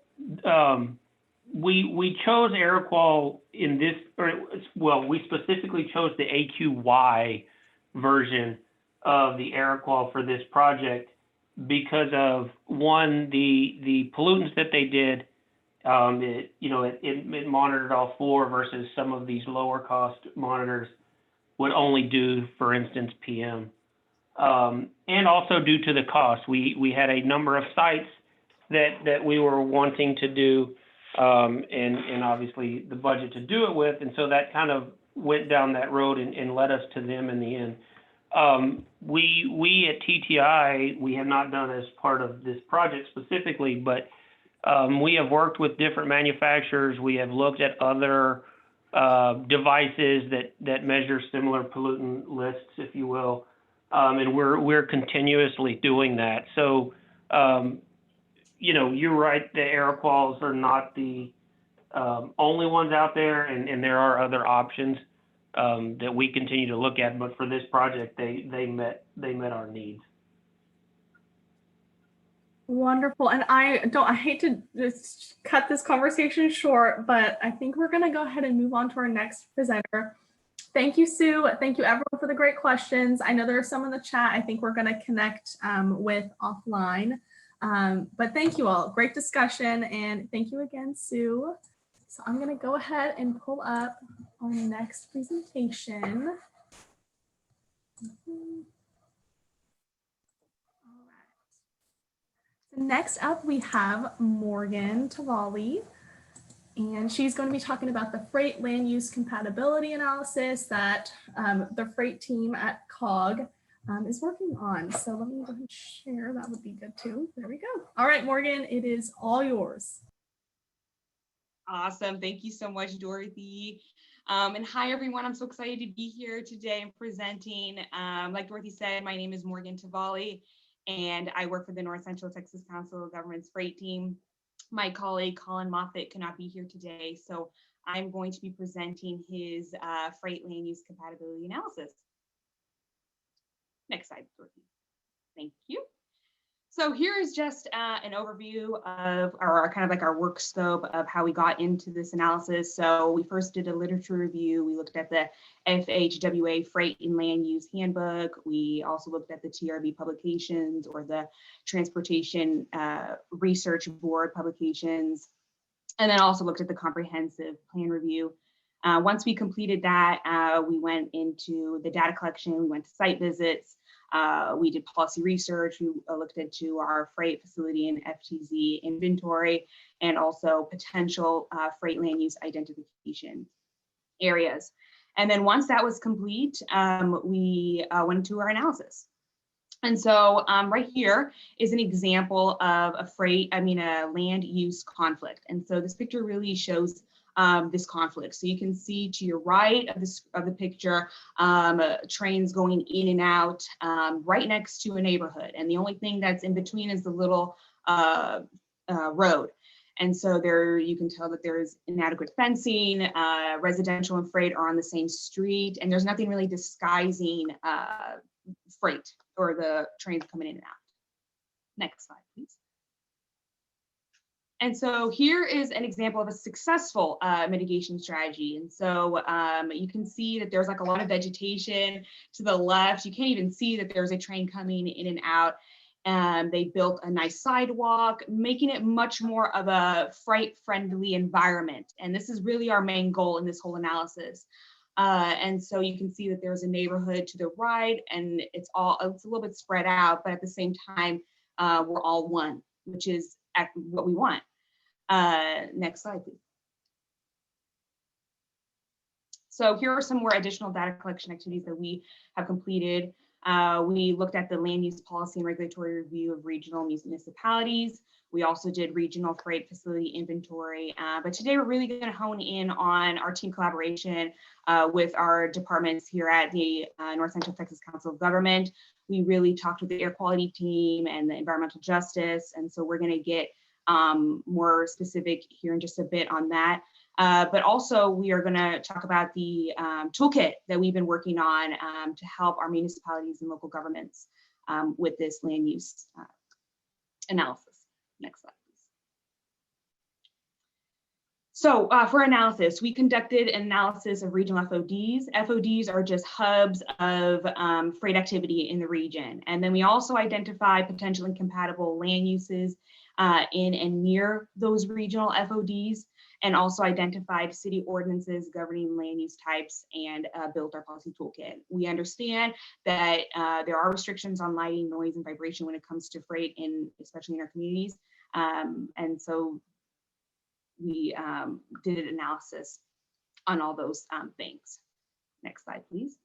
we chose air qual in this, or well, we specifically chose the AQY version of the air qual for this project because of, one, the pollutants that they did. It monitored all four versus some of these lower cost monitors would only do, for instance, PM. And also due to the cost, we had a number of sites that we were wanting to do, and obviously the budget to do it with, and so that kind of went down that road and led us to them in the end. We at TTI, we have not done as part of this project specifically, but we have worked with different manufacturers. We have looked at other devices that measure similar pollutant lists, if you will, and we're continuously doing that. So, you're right. The air quals are not the only ones out there, and there are other options that we continue to look at. But for this project, they met our needs. Wonderful. And I hate to just cut this conversation short, but I think we're going to go ahead and move on to our next presenter. Thank you, Sue. Thank you, everyone, for the great questions. I know there are some in the chat. I think we're going to connect with offline. But thank you all. Great discussion. And thank you again, Sue. So I'm going to go ahead and pull up our next presentation. Next up, we have Morgan Tavalli, and she's going to be talking about the freight land use compatibility analysis that the freight team at COG is working on. So let me go ahead and share. That would be good too. There we go. All right, Morgan, it is all yours. Awesome. Thank you so much, Dorothy. And hi, everyone. I'm so excited to be here today and presenting. Like Dorothy said, my name is Morgan Tavalli, and I work for the North Central Texas Council of Governments Freight Team. My colleague, Colin Moffitt, could not be here today, so I'm going to be presenting his freight land use compatibility analysis. Next slide, Dorothy. Thank you. So here is just an overview of our kind of like our work scope of how we got into this analysis. So we first did a literature review. We looked at the FHWA Freight and Land Use Handbook. We also looked at the TRB publications or the Transportation Research Board publications. and then also looked at the comprehensive plan review. Once we completed that, we went into the data collection, we went to site visits, we did policy research, we looked into our freight facility and FTZ inventory, and also potential freight land use identification areas. And then once that was complete, we went into our analysis. And so right here is an example of a land use conflict. And so this picture really shows this conflict. So you can see to your right of the picture, trains going in and out right next to a neighborhood. And the only thing that's in between is the little road. And so there you can tell that there's inadequate fencing, residential and freight are on the same street, and there's nothing really disguising freight or the trains coming in and out. Next slide, please. And so here is an example of a successful mitigation strategy. And so you can see that there's like a lot of vegetation to the left. You can't even see that there's a train coming in and out. They built a nice sidewalk, making it much more of a freight-friendly environment. And this is really our main goal in this whole analysis. And so you can see that there's a neighborhood to the right, and it's a little bit spread out, but at the same time, we're all one, which is what we want. Next slide, please. So here are some more additional data collection activities that we have completed. We looked at the land use policy and regulatory review of regional municipalities. We also did regional freight facility inventory, but today we're really going to hone in on our team collaboration with our departments here at the North Central Texas Council of Government. We really talked with the air quality team and the environmental justice, and so we're going to get more specific here in just a bit on that. But also we are going to talk about the toolkit that we've been working on to help our municipalities and local governments with this land use analysis. Next slide, please. So for analysis, we conducted an analysis of regional FODs. FODs are just hubs of freight activity in the region. And then we also identify potentially incompatible land uses in and near those regional FODs, and also identified city ordinances governing land use types and built our policy toolkit. We understand that there are restrictions on lighting, noise, and vibration when it comes to freight, especially in our communities. And so we did an analysis on all those things. Next slide, please.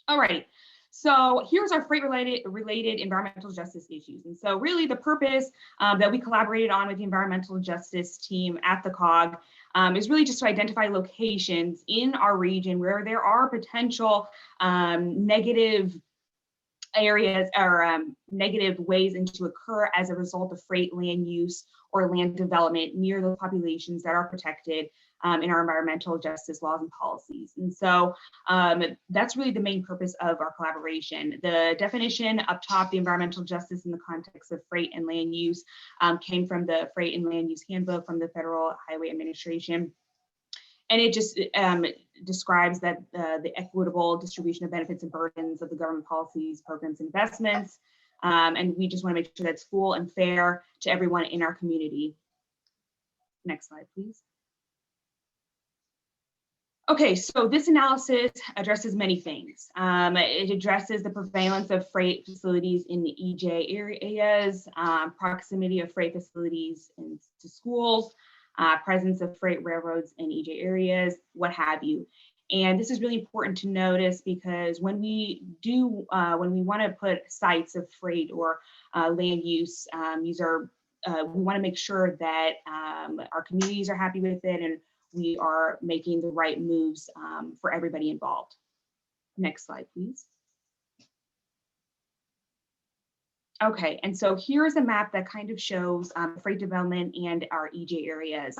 All right. So here's our freight related environmental justice issues. And so really the purpose that we collaborated on with the environmental justice team at the COG is really just to identify locations in our region where there are potential negative areas or negative ways to occur as a result of freight land use or land development near the populations that are protected in our environmental justice laws and policies. And so that's really the main purpose of our collaboration. The definition up top, the environmental justice in the context of freight and land use, came from the Freight and Land Use Handbook from the Federal Highway Administration. And it just describes that the equitable distribution of benefits and burdens of the government policies, programs, and investments. And we just want to make sure that's full and fair to everyone in our community. Next slide, please. Okay, so this analysis addresses many things. It addresses the prevalence of freight facilities in the EJ areas, proximity of freight facilities to schools, presence of freight railroads in EJ areas, what have you. And this is really important to notice because when we want to put sites of freight or land use, we want to make sure that our communities are happy with it and we are making the right moves for everybody involved. Next slide, please. Okay, and so here's a map that kind of shows freight development and our EJ areas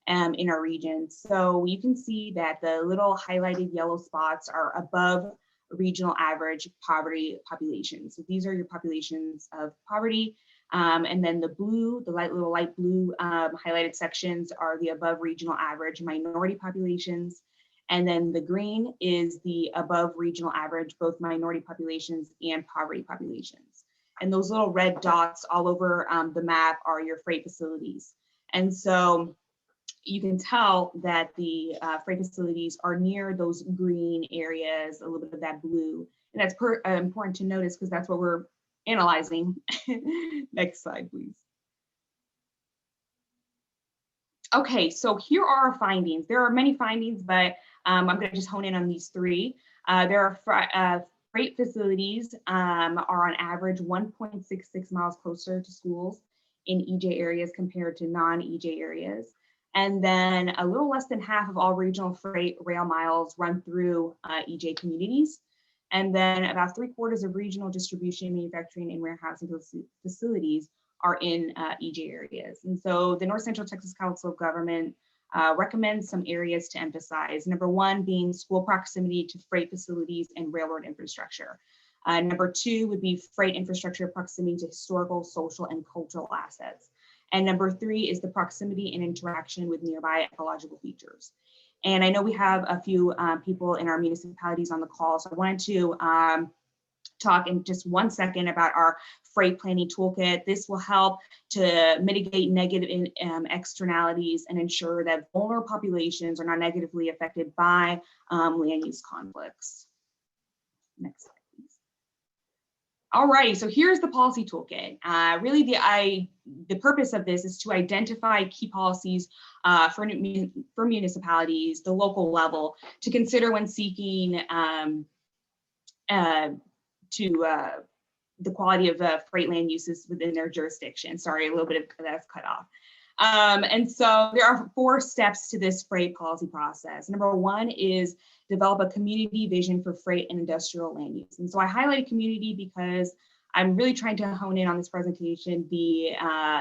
in our region. So you can see that the little highlighted yellow spots are above regional average poverty populations. So these are your populations of poverty. And then the blue, the little light blue highlighted sections are the above regional average minority populations. And then the green is the above regional average, both minority populations and poverty populations. And those little red dots all over the map are your freight facilities. And so you can tell that the freight facilities are near those green areas, a little bit of that blue. And that's important to notice because that's what we're analyzing. Next slide, please. Okay, so here are our findings. There are many findings, but I'm going to just hone in on these three. There are freight facilities are on average 1.66 miles closer to schools in EJ areas compared to non-EJ areas. And then a little less than half of all regional freight rail miles run through EJ communities. And then about 3/4 of regional distribution, manufacturing, and warehousing facilities are in EJ areas. And so the North Central Texas Council of Government recommends some areas to emphasize. Number one being school proximity to freight facilities and railroad infrastructure. Number two would be freight infrastructure proximity to historical, social, and cultural assets. And number three is the proximity and interaction with nearby ecological features. And I know we have a few people in our municipalities on the call, so I wanted to talk in just 1 second about our freight planning toolkit. This will help to mitigate negative externalities and ensure that vulnerable populations are not negatively affected by land use conflicts. Next slide, please. All right, so here's the policy toolkit. Really, the purpose of this is to identify key policies for municipalities, the local level, to consider when seeking the quality of freight land uses within their jurisdiction. Sorry, a little bit of that's cut off. And so there are 4 steps to this freight policy process. Number one is develop a community vision for freight and industrial land use. And so I highlighted community because I'm really trying to hone in on this presentation the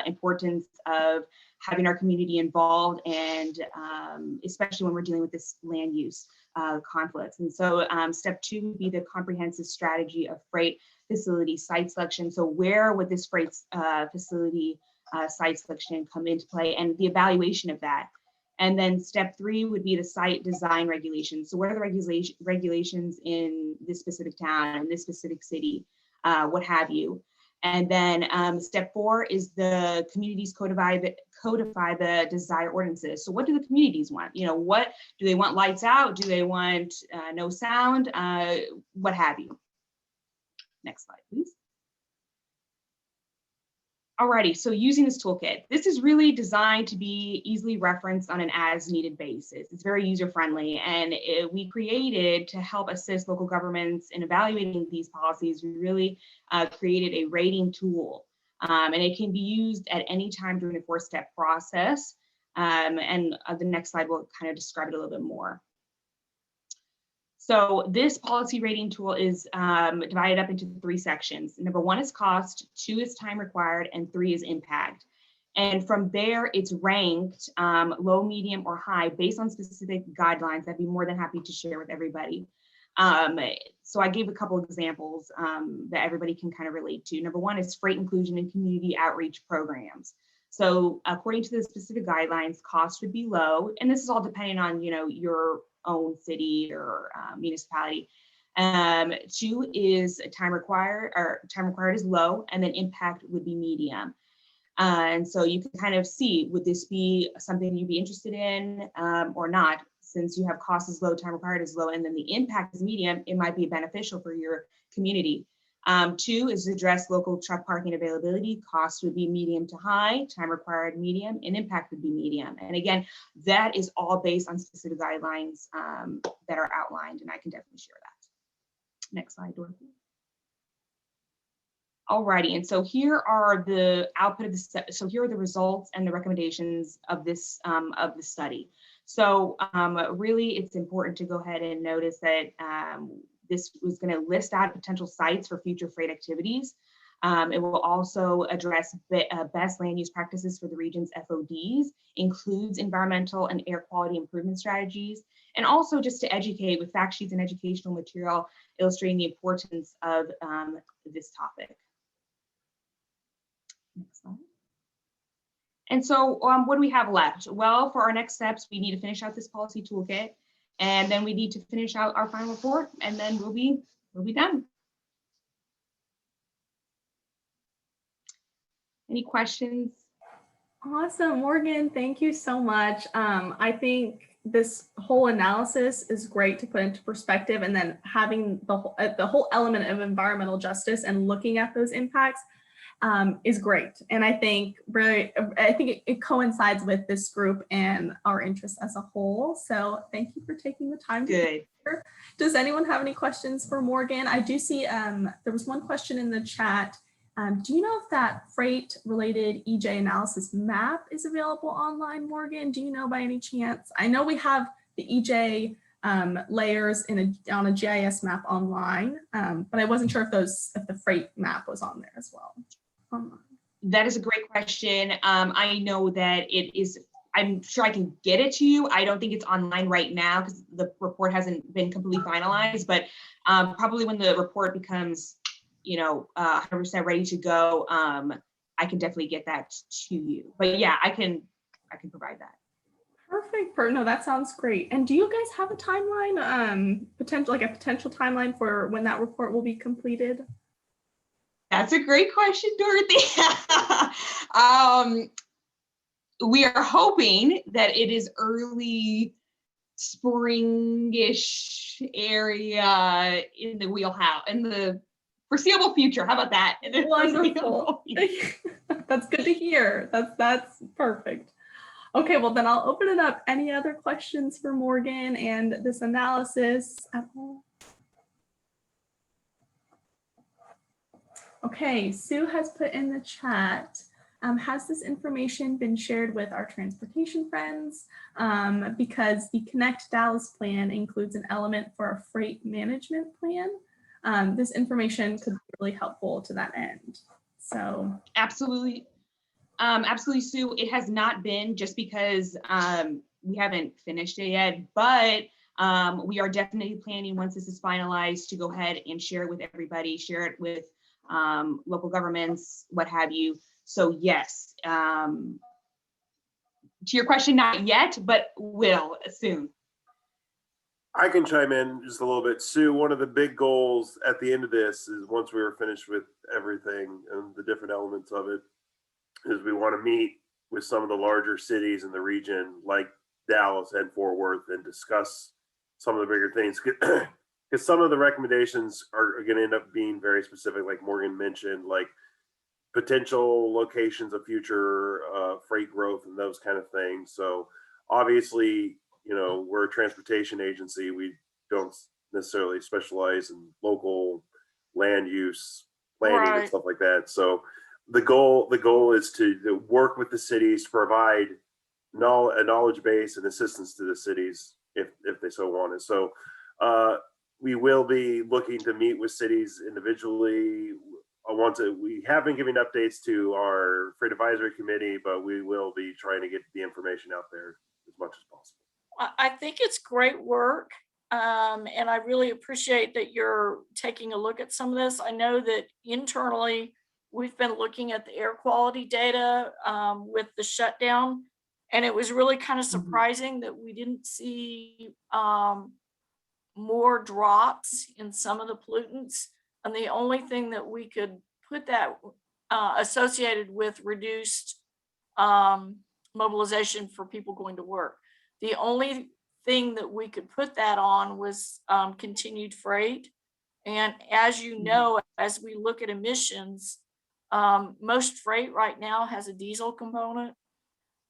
importance of having our community involved, and especially when we're dealing with this land use conflicts. And so step 2 would be the comprehensive strategy of freight facility site selection. So where would this freight facility site selection come into play, and the evaluation of that. And then step 3 would be the site design regulations. So what are the regulations in this specific town, in this specific city, what have you. And then step 4 is the communities codify the desired ordinances. So what do the communities want? You know, what do they want? Lights out? Do they want no sound? What have you. Next slide, please. Alrighty, so using this toolkit, this is really designed to be easily referenced on an as-needed basis. It's very user-friendly, and we created to help assist local governments in evaluating these policies. We really created a rating tool, and it can be used at any time during the 4-step process. And the next slide will kind of describe it a little bit more. So this policy rating tool is divided up into 3 sections. Number 1 is cost, 2 is time required, and 3 is impact. And from there, it's ranked low, medium, or high based on specific guidelines. I'd be more than happy to share with everybody. So I gave a couple of examples that everybody can kind of relate to. Number 1 is freight inclusion and community outreach programs. So according to the specific guidelines, cost would be low, and this is all depending on, you know, your own city or municipality. 2 is time required, or time required is low, and then impact would be medium. And so you can kind of see, would this be something you'd be interested in or not? Since you have cost is low, time required is low, and then the impact is medium, it might be beneficial for your community. 2 is address local truck parking availability. Cost would be medium to high, time required medium, and impact would be medium. And again, that is all based on specific guidelines that are outlined, and I can definitely share that. Next slide, Dorothy. Alrighty, and so here are the output of the so here are the results and the recommendations of this of the study. So really, it's important to go ahead and notice that this was going to list out potential sites for future freight activities. It will also address best land use practices for the region's FODs, includes environmental and air quality improvement strategies, and also just to educate with fact sheets and educational material illustrating the importance of this topic. Next slide. And so what do we have left? Well, for our next steps, we need to finish out this policy toolkit, and then we need to finish out our final report, and then we'll be done. Any questions? Awesome, Morgan, thank you so much. I think this whole analysis is great to put into perspective, and then having the whole element of environmental justice and looking at those impacts is great. And I think it coincides with this group and our interests as a whole. So thank you for taking the time. Good. Does anyone have any questions for Morgan? I do see there was one question in the chat. Do you know if that freight related EJ analysis map is available online, Morgan? Do you know by any chance? I know we have the EJ layers on a GIS map online, but I wasn't sure if the freight map was on there as well. That is a great question. I know that it is, I'm sure I can get it to you. I don't think it's online right now because the report hasn't been completely finalized, but probably when the report becomes 100% ready to go, I can definitely get that to you. But yeah, I can provide that. Perfect. No, that sounds great. And do you guys have a timeline, potential timeline for when that report will be completed? That's a great question, Dorothy. We are hoping that it is early springish area in the wheelhouse, in the foreseeable future. How about that? Wonderful. That's good to hear. That's perfect. Okay, well then I'll open it up. Any other questions for Morgan and this analysis at all? Okay, Sue has put in the chat, has this information been shared with our transportation friends? Because the Connect Dallas plan includes an element for a freight management plan. This information could be really helpful to that end. So absolutely, Sue. It has not been, just because we haven't finished it yet, but we are definitely planning, once this is finalized, to go ahead and share it with everybody, share it with local governments, what have you. So yes, to your question, not yet, but will soon. I can chime in just a little bit. Sue, one of the big goals at the end of this is, once we were finished with everything and the different elements of it, is we want to meet with some of the larger cities in the region like Dallas and Fort Worth and discuss some of the bigger things. Because some of the recommendations are going to end up being very specific, like Morgan mentioned, like potential locations of future freight growth and those kind of things. So obviously, we're a transportation agency. We don't necessarily specialize in local land use planning and stuff like that. So the goal is to work with the cities to provide a knowledge base and assistance to the cities if they so want it. So we will be looking to meet with cities individually. We have been giving updates to our Freight Advisory Committee, but we will be trying to get the information out there as much as possible. I think it's great work. And I really appreciate that you're taking a look at some of this. I know that internally, we've been looking at the air quality data with the shutdown, and it was really kind of surprising that we didn't see more drops in some of the pollutants. And the only thing that we could put that associated with reduced mobilization for people going to work. The only thing that we could put that on was continued freight. And as you know, as we look at emissions, most freight right now has a diesel component.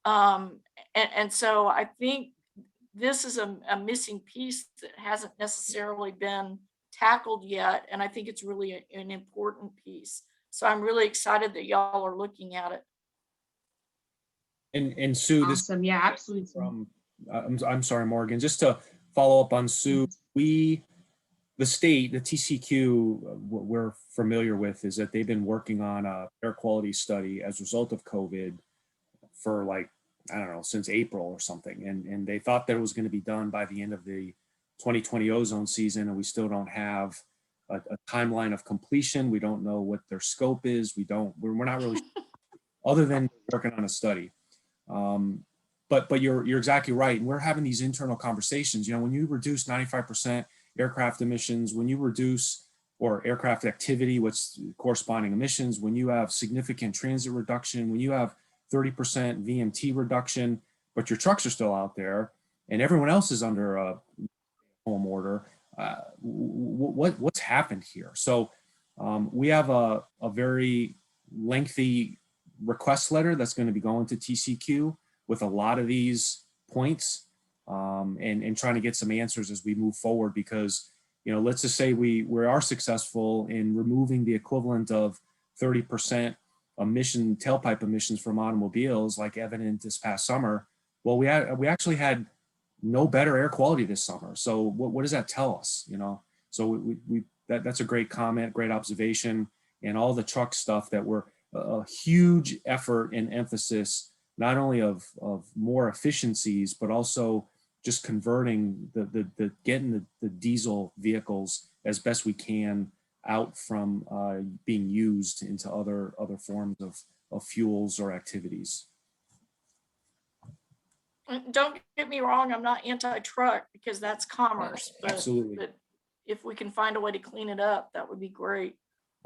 And so I think this is a missing piece that hasn't necessarily been tackled yet. And I think it's really an important piece. So I'm really excited that y'all are looking at it. And Sue, awesome. Yeah, absolutely. I'm sorry, Morgan, just to follow up on Sue, the state, the TCQ, what we're familiar with is that they've been working on a air quality study as a result of COVID for since April or something. And they thought that it was going to be done by the end of the 2020 ozone season, and we still don't have a timeline of completion. We don't know what their scope is. We're not really sure, other than working on a study. But you're exactly right. And we're having these internal conversations. When you reduce 95% aircraft emissions, when you reduce or aircraft activity, what's corresponding emissions, when you have significant transit reduction, when you have 30% VMT reduction, but your trucks are still out there and everyone else is under a home order, what's happened here? So we have a very lengthy request letter that's going to be going to TCQ with a lot of these points, and trying to get some answers as we move forward, because, you know, let's just say we are successful in removing the equivalent of 30% tailpipe emissions from automobiles, like evident this past summer. Well, we actually had no better air quality this summer. So what does that tell us? You know, so that's a great comment, great observation, and all the truck stuff that were a huge effort and emphasis, not only of more efficiencies, but also just converting getting the diesel vehicles as best we can out from being used into other forms of fuels or activities. Don't get me wrong, I'm not anti-truck, because that's commerce. But, absolutely. But if we can find a way to clean it up, that would be great.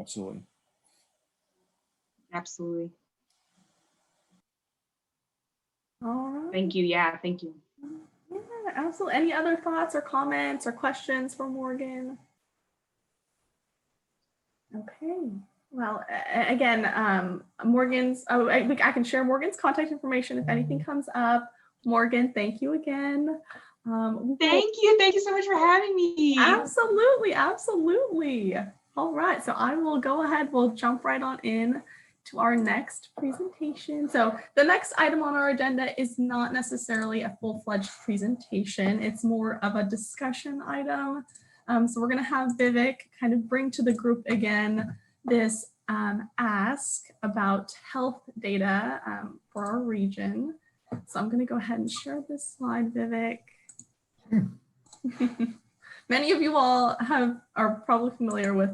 Absolutely. Absolutely. All right. Thank you. Yeah, thank you. Yeah, absolutely. Any other thoughts or comments or questions for Morgan? Okay. Well, again, Morgan's, I can share Morgan's contact information if anything comes up. Morgan, thank you again. Thank you so much for having me. Absolutely, absolutely. All right, so I will go ahead, we'll jump right on in to our next presentation. So the next item on our agenda is not necessarily a full-fledged presentation, it's more of a discussion item. So we're gonna have Vivek kind of bring to the group again this ask about health data for our region. So I'm gonna go ahead and share this slide, Vivek. Many of you all are probably familiar with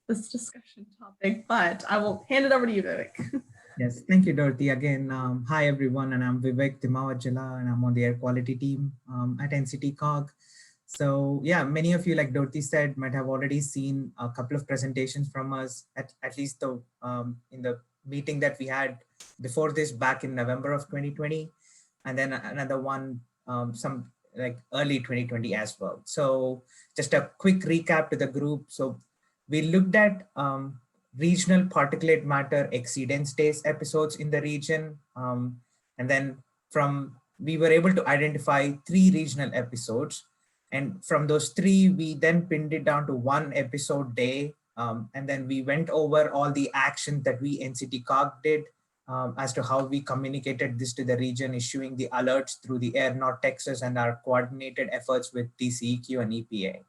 this discussion topic, but I will hand it over to you, Vivek. Yes, thank you, Dorothy. Again, hi everyone, and I'm Vivek Timawajala, and I'm on the air quality team at NCTCOG. So yeah, many of you, like Dorothy said, might have already seen a couple of presentations from us, at least in the meeting that we had before this back in November of 2020, and then another one some like early 2020 as well. So just a quick recap to the group. So we looked at regional particulate matter exceedance days episodes in the region. And then we were able to identify 3 regional episodes. And from those 3, we then pinned it down to 1 episode day. And then we went over all the actions that we NCTCOG did as to how we communicated this to the region, issuing the alerts through the Air North Texas and our coordinated efforts with TCEQ and EPA.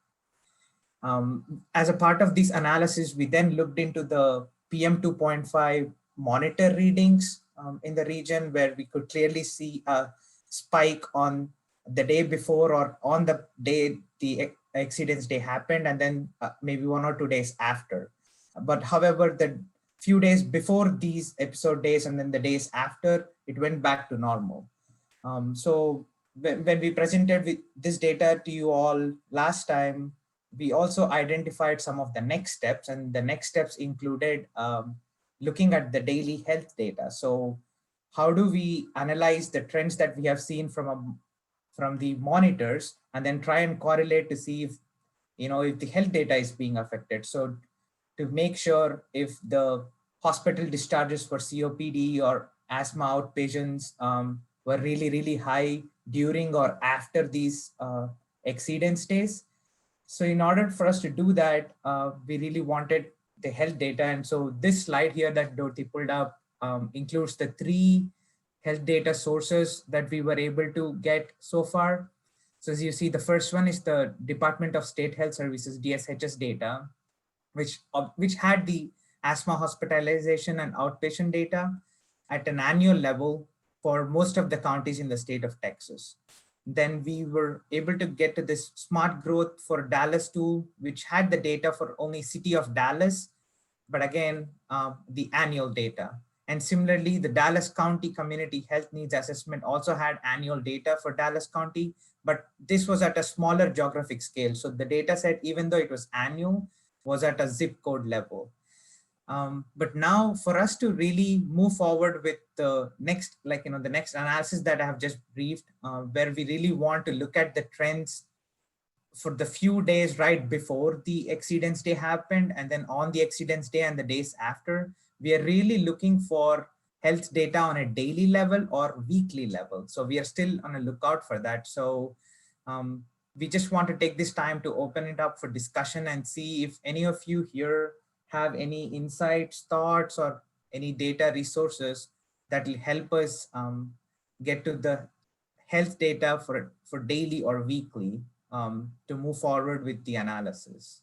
As a part of this analysis, we then looked into the PM 2.5 monitor readings in the region, where we could clearly see a spike on the day before or on the day the exceedance day happened, and then maybe 1 or 2 days after. But however, the few days before these episode days and then the days after, it went back to normal. So when we presented with this data to you all last time, we also identified some of the next steps, and the next steps included looking at the daily health data. So how do we analyze the trends that we have seen from the monitors, and then try and correlate to see if, if the health data is being affected. So to make sure if the hospital discharges for COPD or asthma outpatients were really, really high during or after these exceedance days. So in order for us to do that, we really wanted the health data. And so this slide here that Dorothy pulled up includes the 3 health data sources that we were able to get so far. So as you see, the first one is the Department of State Health Services, DSHS data, which had the asthma hospitalization and outpatient data at an annual level for most of the counties in the state of Texas. Then we were able to get to this smart growth for Dallas too, which had the data for only city of Dallas, but again, the annual data. And similarly, the Dallas County Community Health Needs Assessment also had annual data for Dallas County, but this was at a smaller geographic scale. So the data set, even though it was annual, was at a zip code level. But now for us to really move forward with the next, the next analysis that I have just briefed, where we really want to look at the trends for the few days right before the exceedance day happened, and then on the exceedance day and the days after, we are really looking for health data on a daily level or weekly level. So we are still on a lookout for that. So we just want to take this time to open it up for discussion and see if any of you here have any insights, thoughts, or any data resources that will help us get to the health data for daily or weekly to move forward with the analysis.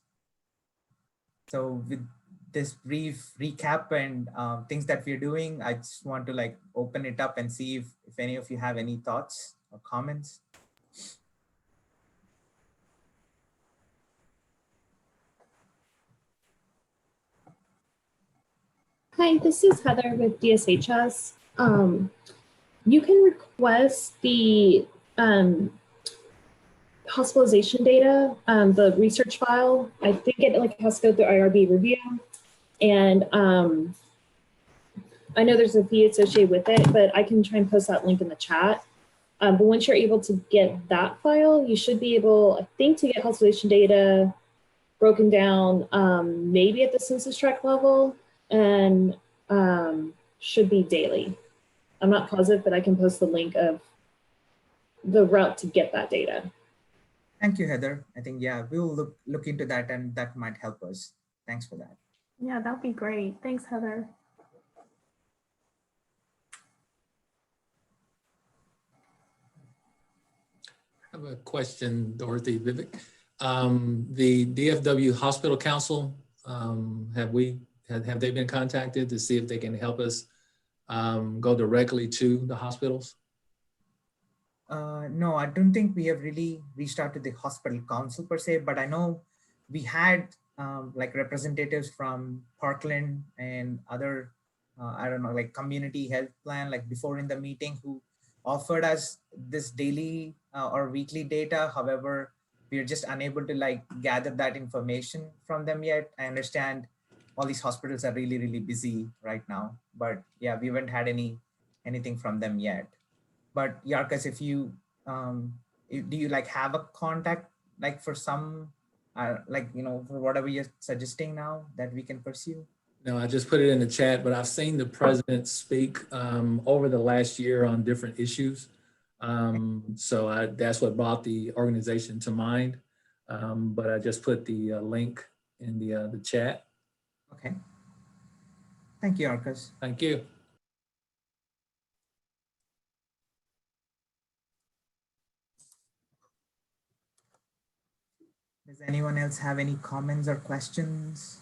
So with this brief recap and things that we're doing, I just want to open it up and see if any of you have any thoughts or comments. Hi, this is Heather with DSHS. You can request the hospitalization data, the research file. I think it has to go through IRB review, and I know there's a fee associated with it, but I can try and post that link in the chat. But once you're able to get that file, you should be able, I think, to get hospitalization data broken down, maybe at the census tract level, and should be daily. I'm not positive, but I can post the link of the route to get that data. Thank you, Heather. I think, yeah, we'll look into that, and that might help us. Thanks for that. Yeah, that'd be great. Thanks, Heather. I have a question, Dorothy, Vivek. The DFW Hospital Council, have they been contacted to see if they can help us go directly to the hospitals? No, I don't think we have really reached out to the hospital council per se, but I know we had representatives from Parkland and other, I don't know, community health plan, before in the meeting, who offered us this daily or weekly data. However, we are just unable to gather that information from them yet. I understand all these hospitals are really, really busy right now, but yeah, we haven't had anything from them yet. But Yarkas, if you, do you have a contact for some, for whatever you're suggesting now that we can pursue? No, I just put it in the chat, but I've seen the president speak over the last year on different issues. So that's what brought the organization to mind. But I just put the link in the chat. Okay. Thank you, Arcus. Thank you. Does anyone else have any comments or questions?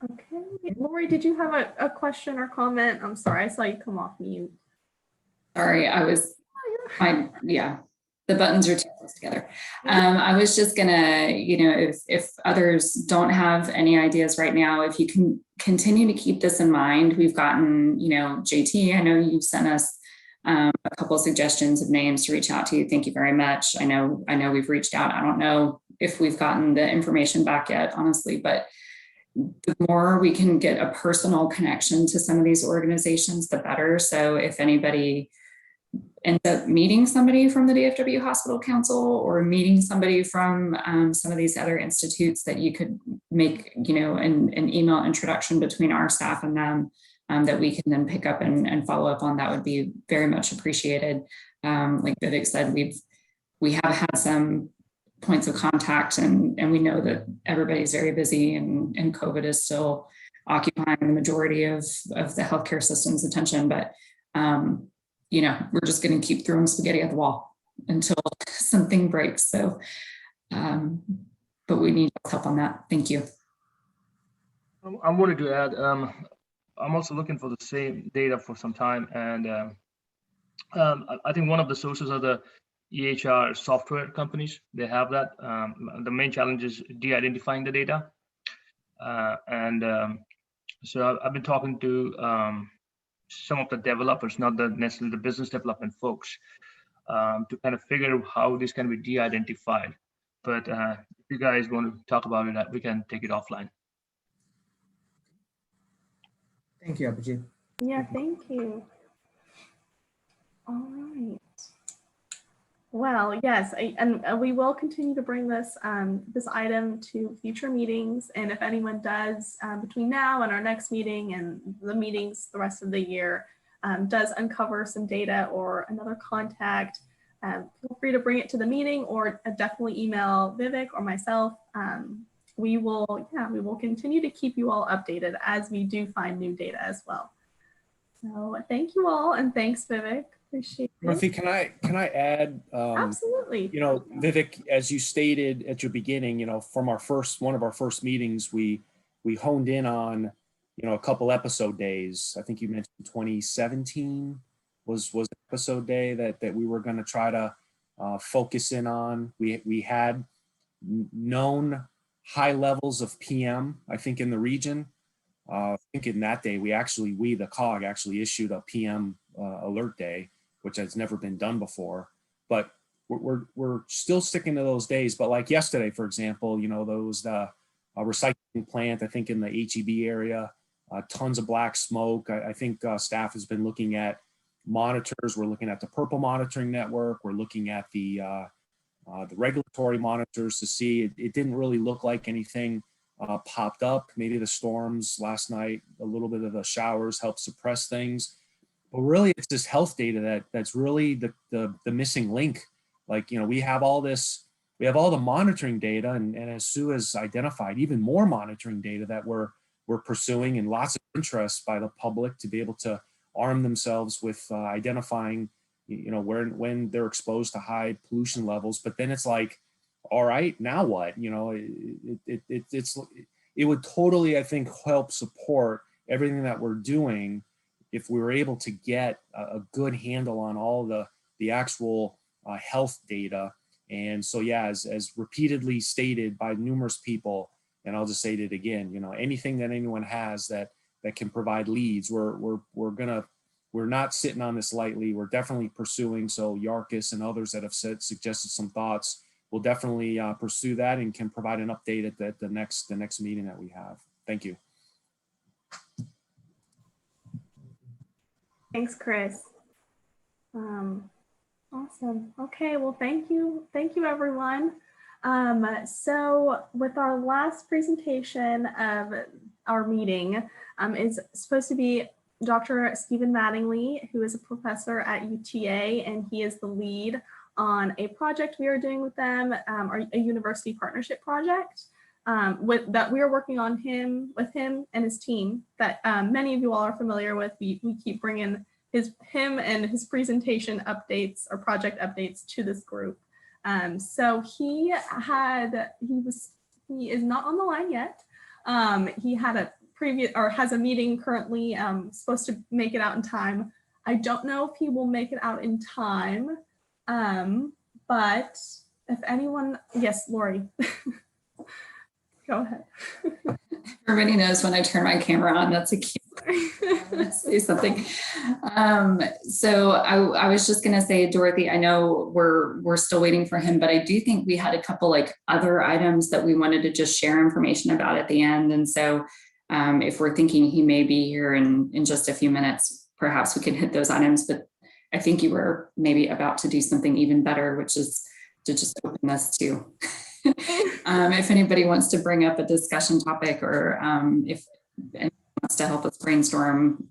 Okay, Lori, did you have a question or comment? I'm sorry, I saw you come off mute. Sorry, yeah, the buttons are too close together. I was just gonna, if others don't have any ideas right now, if you can continue to keep this in mind. We've gotten, JT, I know you've sent us a couple of suggestions of names to reach out to. Thank you very much. I know we've reached out. I don't know if we've gotten the information back yet, honestly, but the more we can get a personal connection to some of these organizations, the better. So if anybody ends up meeting somebody from the DFW Hospital Council or meeting somebody from some of these other institutes, that you could make, an email introduction between our staff and them that we can then pick up and follow up on, that would be very much appreciated. Like Vivek said, we have had some points of contact, and we know that everybody's very busy, and COVID is still occupying the majority of the healthcare system's attention. But we're just going to keep throwing spaghetti at the wall until something breaks. So, but we need help on that. Thank you. I wanted to add, I'm also looking for the same data for some time, and I think one of the sources are the EHR software companies. They have that. The main challenge is de-identifying the data. So I've been talking to some of the developers, not necessarily the business development folks, to kind of figure out how this can be de-identified. But if you guys want to talk about it, we can take it offline. Thank you, Abhijit. Yeah, thank you. All right. Well, yes, and we will continue to bring this this item to future meetings. And if anyone does between now and our next meeting and the meetings the rest of the year does uncover some data or another contact, feel free to bring it to the meeting or definitely email Vivek or myself. We will continue to keep you all updated as we do find new data as well. So thank you all, and thanks, Vivek. Appreciate it. Dorothy, can I add? Absolutely. You know, Vivek, as you stated at your beginning, you know, from one of our first meetings, we honed in on, you know, a couple episode days. I think you mentioned 2017 was episode day that we were going to try to focus in on. We had known high levels of PM, I think, in the region. I think in that day, the COG actually issued a PM alert day, which has never been done before. But we're still sticking to those days. But like yesterday, for example, you know, those a recycling plant, I think in the HEB area, tons of black smoke. I think staff has been looking at monitors. We're looking at the Purple monitoring network. We're looking at the regulatory monitors to see. It didn't really look like anything popped up. Maybe the storms last night, a little bit of the showers helped suppress things. But really, it's this health data that's really the missing link. Like, you know, we have all the monitoring data, and as Sue has identified, even more monitoring data that we're pursuing, and lots of interest by the public to be able to arm themselves with identifying, you know, when they're exposed to high pollution levels. But then it's like, all right, now what? You know, it would totally, I think, help support everything that we're doing if we were able to get a good handle on all the actual health data. And so, yeah, as repeatedly stated by numerous people, and I'll just say it again, you know, anything that anyone has that can provide leads, we're not sitting on this lightly. We're definitely pursuing. So Yarkis and others that have suggested some thoughts, we'll definitely pursue that and can provide an update at the next meeting that we have. Thank you. Thanks, Chris. Awesome. Okay, well, thank you, everyone. So with our last presentation of our meeting is supposed to be Dr. Stephen Mattingly, who is a professor at UTA, and he is the lead on a project we are doing with them, a university partnership project that we are working on with him and his team that many of you all are familiar with. We keep bringing him and his presentation updates or project updates to this group. So he is not on the line yet. He had a has a meeting currently, supposed to make it out in time. I don't know if he will make it out in time, but if anyone, yes, Lori, go ahead. Everybody knows when I turn my camera on, that's a cue. Say something. So I was just going to say, Dorothy, I know we're still waiting for him, but I do think we had a couple like other items that we wanted to just share information about at the end. And so if we're thinking he may be here in just a few minutes, perhaps we can hit those items. But I think you were maybe about to do something even better, which is to just open this to if anybody wants to bring up a discussion topic, or if anyone wants to help us brainstorm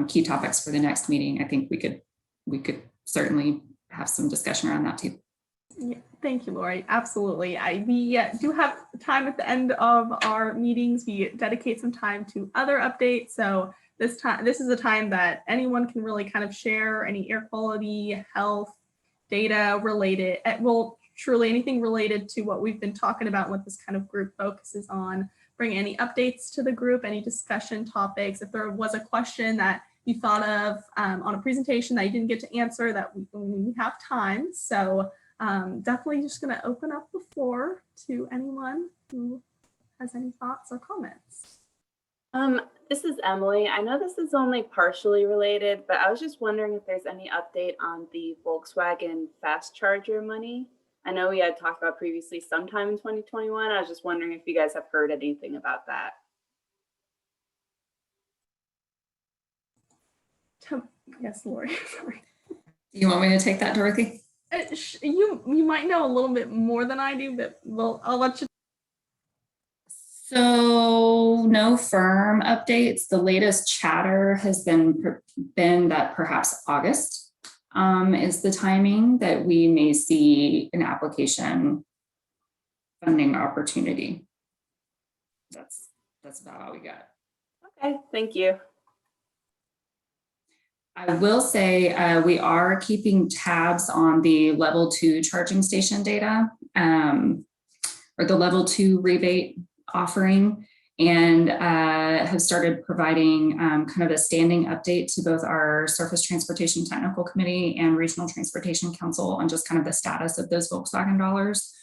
key topics for the next meeting, I think we could certainly have some discussion around that too. Yeah, thank you, Lori. Absolutely. We do have time at the end of our meetings. We dedicate some time to other updates. So this is a time that anyone can really kind of share any air quality, health, data related, well, truly anything related to what we've been talking about, what this kind of group focuses on. Bring any updates to the group, any discussion topics. If there was a question that you thought of on a presentation that you didn't get to answer, that we have time. So definitely just going to open up the floor to anyone who has any thoughts or comments. This is Emily. I know this is only partially related, but I was just wondering if there's any update on the Volkswagen fast charger money. I know we had talked about previously sometime in 2021. I was just wondering if you guys have heard anything about that. Yes, Lori. Sorry. You want me to take that, Dorothy? You might know a little bit more than I do, but I'll let you. So no firm updates. The latest chatter has been that perhaps August is the timing that we may see an application funding opportunity. That's about all we got. Okay, thank you. I will say we are keeping tabs on the level 2 charging station data or the level 2 rebate offering, and have started providing kind of a standing update to both our Surface Transportation Technical Committee and Regional Transportation Council on just kind of the status of those Volkswagen dollars.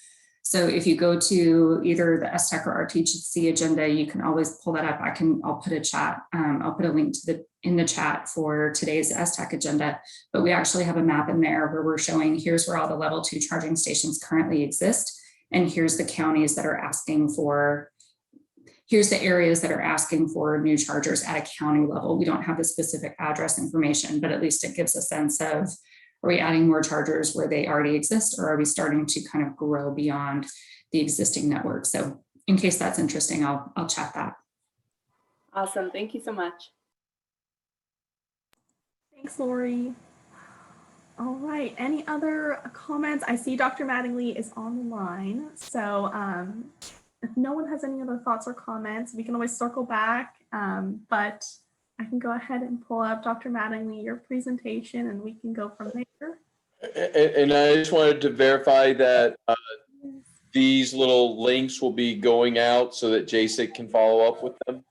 So if you go to either the STEC or RTC agenda, you can always pull that up. I'll put a link to in the chat for today's STEC agenda, but we actually have a map in there where we're showing here's where all the level 2 charging stations currently exist. And here's the counties that are asking for, here's the areas that are asking for new chargers at a county level. We don't have the specific address information, but at least it gives a sense of, are we adding more chargers where they already exist, or are we starting to kind of grow beyond the existing network? So in case that's interesting, I'll chat that. Awesome, thank you so much. Thanks, Lori. All right, any other comments? I see Dr. Mattingly is on the line. So if no one has any other thoughts or comments, we can always circle back, but I can go ahead and pull up Dr. Mattingly, your presentation, and we can go from there. And I just wanted to verify that these little links will be going out so that JSIC can follow up with them.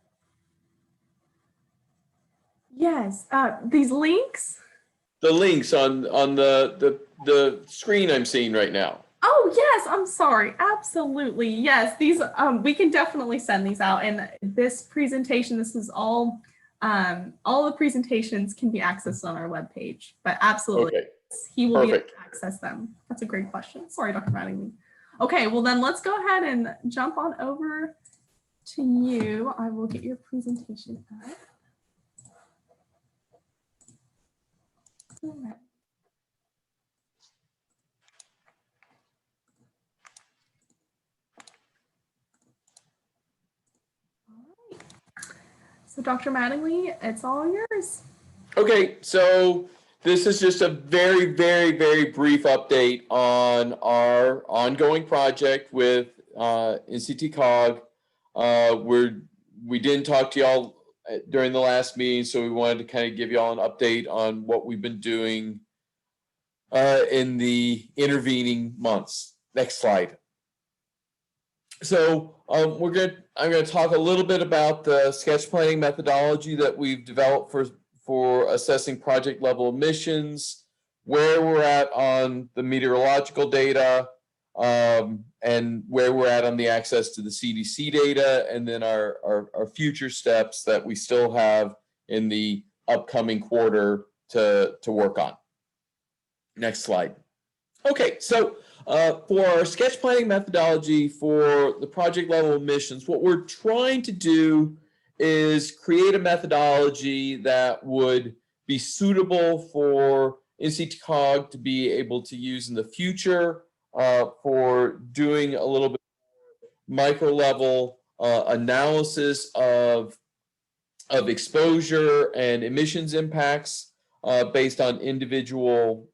Yes, these links? The links on the screen I'm seeing right now. Oh, yes, I'm sorry. Absolutely. Yes, these we can definitely send these out. And this presentation, this is all the presentations can be accessed on our webpage, but absolutely, okay. He will be able to access them. That's a great question. Sorry, Dr. Mattingly. Okay, well then let's go ahead and jump on over to you. I will get your presentation up. All right. So Dr. Mattingly, it's all yours. Okay, so this is just a very, very, very brief update on our ongoing project with NCTCOG. We didn't talk to y'all during the last meeting, so we wanted to kind of give y'all an update on what we've been doing in the intervening months. Next slide. So I'm going to talk a little bit about the sketch planning methodology that we've developed for assessing project level emissions, where we're at on the meteorological data, and where we're at on the access to the CDC data, and then our future steps that we still have in the upcoming quarter to work on. Next slide. Okay, so for our sketch planning methodology for the project level emissions, what we're trying to do is create a methodology that would be suitable for NCTCOG to be able to use in the future for doing a little bit micro level analysis of exposure and emissions impacts based on individual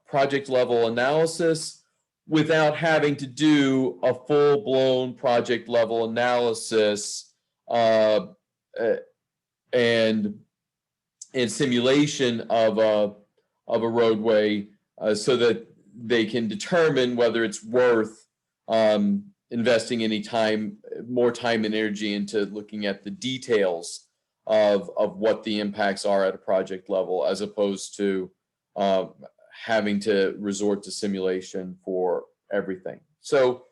project level analysis without having to do a full-blown project level analysis and simulation of a roadway so that they can determine whether it's worth investing any more time and energy into looking at the details of what the impacts are at a project level, as opposed to having to resort to simulation for everything. So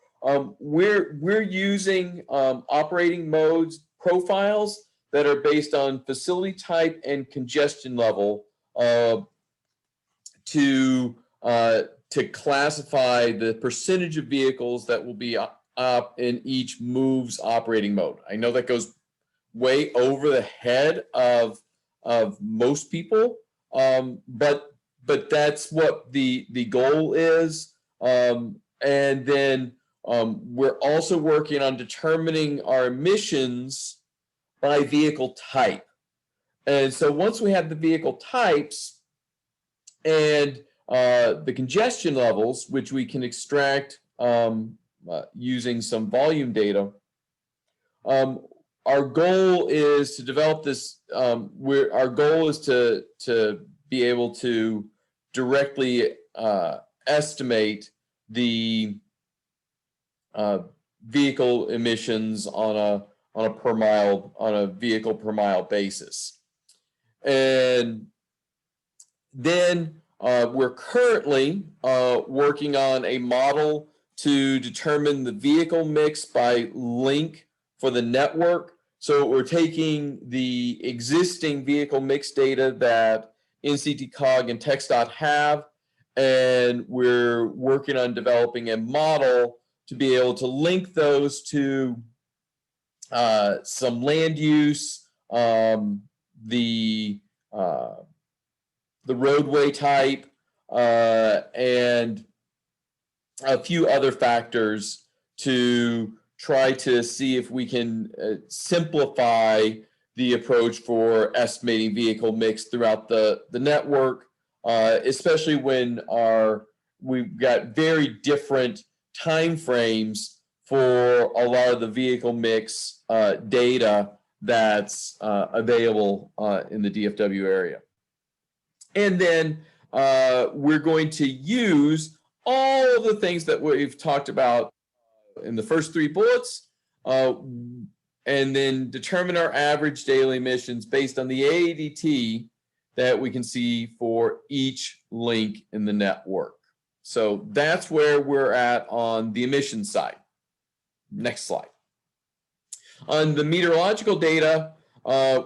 we're using operating modes profiles that are based on facility type and congestion level to classify the percentage of vehicles that will be up in each move's operating mode. I know that goes way over the head of most people, but that's what the goal is. And then we're also working on determining our emissions by vehicle type. And so once we have the vehicle types and the congestion levels, which we can extract using some volume data, our goal is to develop this. Our goal is to be able to directly estimate the vehicle emissions on a vehicle per mile basis. And then we're currently working on a model to determine the vehicle mix by link for the network. So we're taking the existing vehicle mix data that NCTCOG and TxDOT have, and we're working on developing a model to be able to link those to some land use, the roadway type, and a few other factors to try to see if we can simplify the approach for estimating vehicle mix throughout the network, especially when we've got very different time frames for a lot of the vehicle mix data that's available in the DFW area. And then we're going to use all of the things that we've talked about in the first 3 bullets, and then determine our average daily emissions based on the AADT that we can see for each link in the network. So that's where we're at on the emission side. Next slide. On the meteorological data,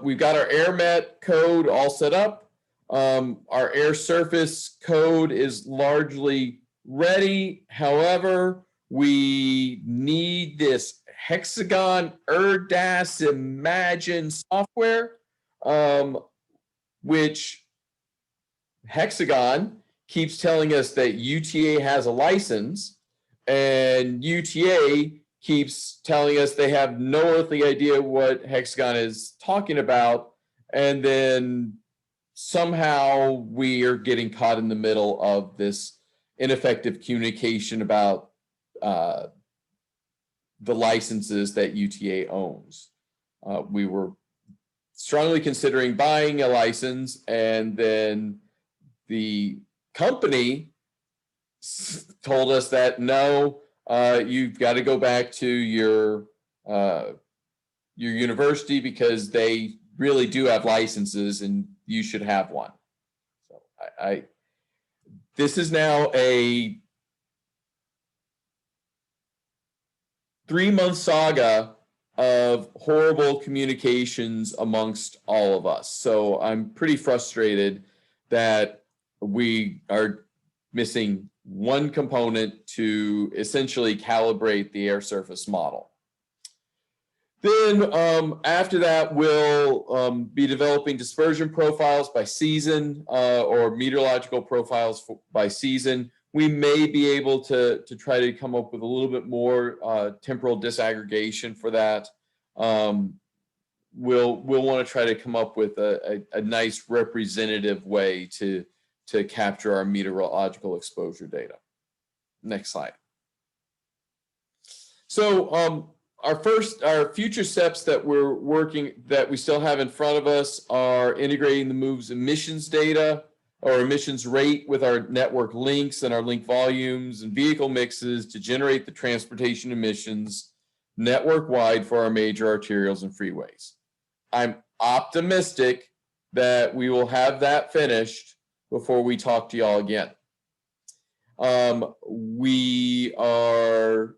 we've got our AirMet code all set up. Our air surface code is largely ready. However, we need this Hexagon ERDAS Imagine software, which Hexagon keeps telling us that UTA has a license, and UTA keeps telling us they have no earthly idea what Hexagon is talking about, and then somehow we are getting caught in the middle of this ineffective communication about the licenses that UTA owns. We were strongly considering buying a license, and then the company told us that no, you've got to go back to your university because they really do have licenses and you should have one. So this is now a 3-month saga of horrible communications amongst all of us. So I'm pretty frustrated that we are missing one component to essentially calibrate the air surface model. Then after that, we'll be developing dispersion profiles by season or meteorological profiles by season. We may be able to try to come up with a little bit more temporal disaggregation for that. We'll want to try to come up with a nice representative way to capture our meteorological exposure data. Next slide. So our future steps that we still have in front of us are integrating the MOVE's emissions data or emissions rate with our network links and our link volumes and vehicle mixes to generate the transportation emissions network-wide for our major arterials and freeways. I'm optimistic that we will have that finished before we talk to y'all again. We are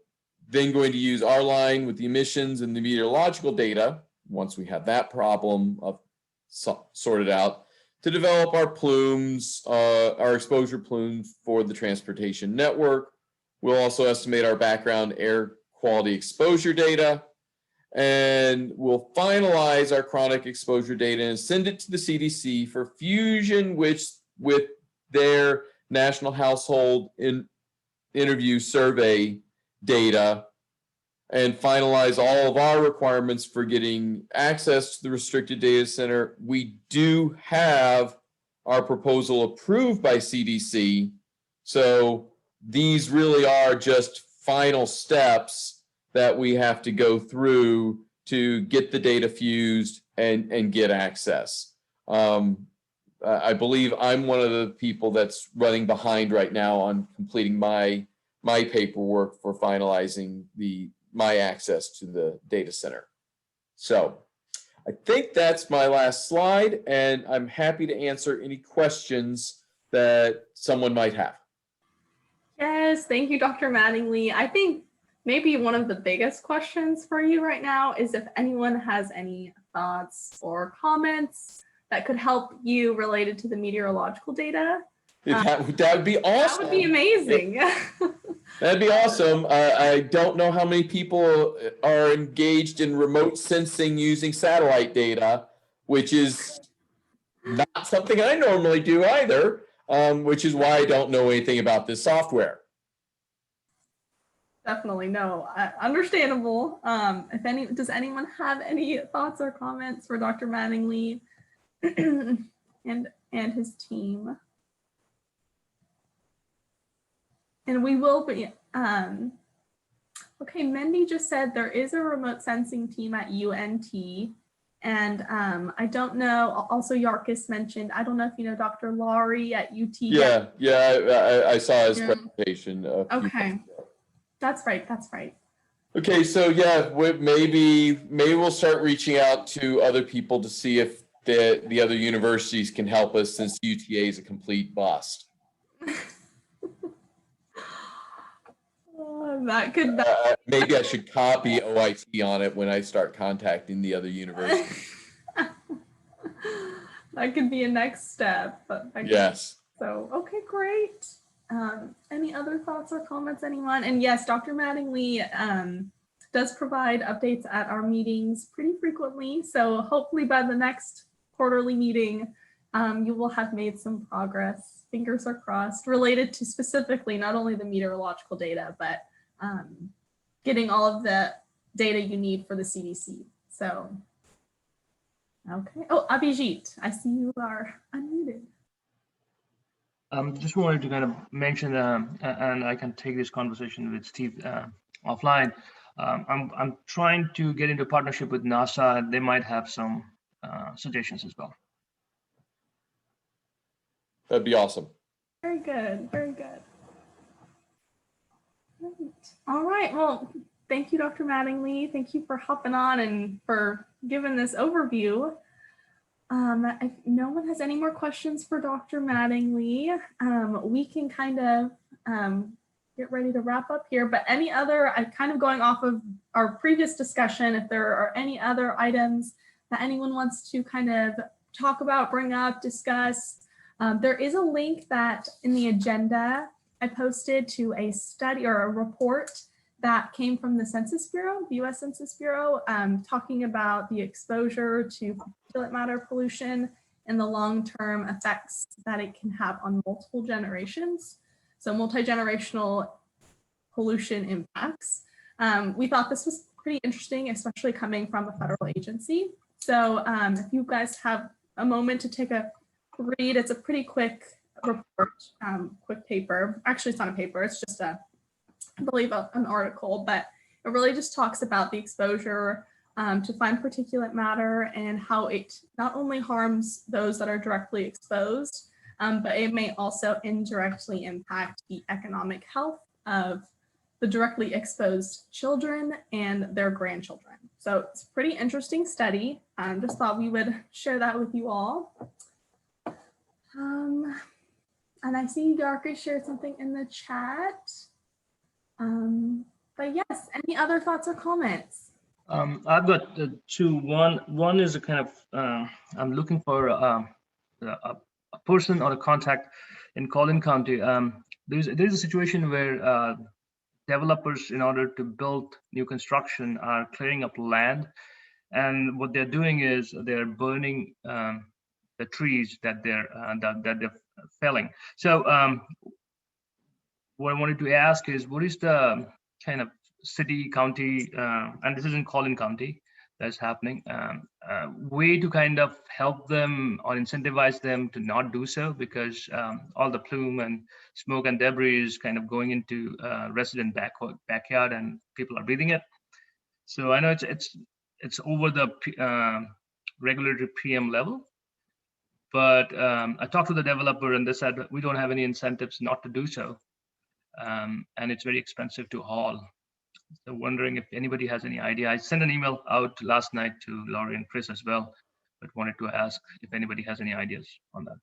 then going to use our line with the emissions and the meteorological data once we have that problem sorted out, to develop our plumes, our exposure plumes for the transportation network. We'll also estimate our background air quality exposure data, and we'll finalize our chronic exposure data and send it to the CDC for fusion with their National Household Interview Survey data, and finalize all of our requirements for getting access to the restricted data center. We do have our proposal approved by CDC. So these really are just final steps that we have to go through to get the data fused and get access. I believe I'm one of the people that's running behind right now on completing my paperwork for finalizing my access to the data center. So I think that's my last slide, and I'm happy to answer any questions that someone might have. Yes, thank you, Dr. Mattingly. I think maybe one of the biggest questions for you right now is if anyone has any thoughts or comments that could help you related to the meteorological data. That would be awesome. That would be amazing. That'd be awesome. I don't know how many people are engaged in remote sensing using satellite data, which is not something I normally do either, which is why I don't know anything about this software. Definitely, no, understandable. Does anyone have any thoughts or comments for Dr. Mattingly and his team? And we will be, okay, Mendy just said there is a remote sensing team at UNT. And I don't know, also Yarkis mentioned, I don't know if you know Dr. Laurie at UT. Yeah, I saw his presentation. Okay, that's right. Okay, so yeah, maybe we'll start reaching out to other people to see if the other universities can help us, since UTA is a complete bust. Maybe I should copy OIT on it when I start contacting the other universities. That could be a next step. Yes. So, okay, great. Any other thoughts or comments, anyone? And yes, Dr. Mattingly does provide updates at our meetings pretty frequently. So hopefully by the next quarterly meeting, you will have made some progress, fingers are crossed, related to specifically not only the meteorological data, but getting all of the data you need for the CDC. So, okay. Oh, Abhijit, I see you are unmuted. Just wanted to kind of mention, and I can take this conversation with Steve offline. I'm trying to get into partnership with NASA. They might have some suggestions as well. That'd be awesome. Very good, very good. Great. All right, well, thank you, Dr. Mattingly. Thank you for hopping on and for giving this overview. If no one has any more questions for Dr. Mattingly, we can kind of get ready to wrap up here. But any other, kind of going off of our previous discussion, if there are any other items that anyone wants to kind of talk about, bring up, discuss, there is a link that in the agenda I posted to a study or a report that came from the Census Bureau, the US Census Bureau, talking about the exposure to particulate matter pollution and the long-term effects that it can have on multiple generations. So multi-generational pollution impacts. We thought this was pretty interesting, especially coming from a federal agency. So if you guys have a moment to take a read, it's a pretty quick report, quick paper. Actually, it's not a paper, it's just I believe an article, but it really just talks about the exposure to fine particulate matter and how it not only harms those that are directly exposed, but it may also indirectly impact the economic health of the directly exposed children and their grandchildren. So it's a pretty interesting study. Just thought we would share that with you all. And I see Yarka shared something in the chat. But yes, any other thoughts or comments? I've got two. One is a kind of I'm looking for a person or a contact in Collin County. There's a situation where developers, in order to build new construction, are clearing up land, and what they're doing is they're burning the trees that they're felling. So what I wanted to ask is, what is the kind of city, county, and this is in Collin County that's happening, way to kind of help them or incentivize them to not do so, because all the plume and smoke and debris is kind of going into resident backyard and people are breathing it. So I know it's over the regulatory PM level, but I talked to the developer and they said we don't have any incentives not to do so. And it's very expensive to haul. So wondering if anybody has any idea. I sent an email out last night to Laurie and Chris as well, but wanted to ask if anybody has any ideas on that.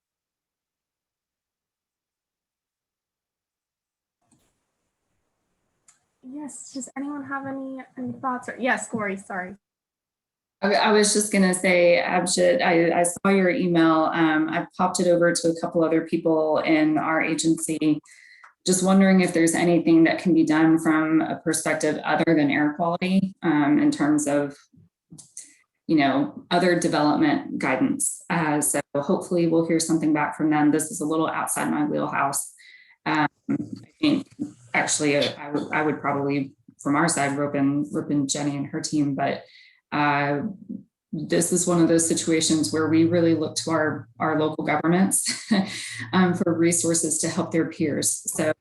Yes, does anyone have any thoughts? Or yes, Corey, sorry. I was just going to say, Abhijit, I saw your email. I popped it over to a couple other people in our agency. Just wondering if there's anything that can be done from a perspective other than air quality in terms of, other development guidance. So hopefully we'll hear something back from them. This is a little outside my wheelhouse. I think actually I would probably from our side rope in Jenny and her team, but this is one of those situations where we really look to our local governments for resources to help their peers. So,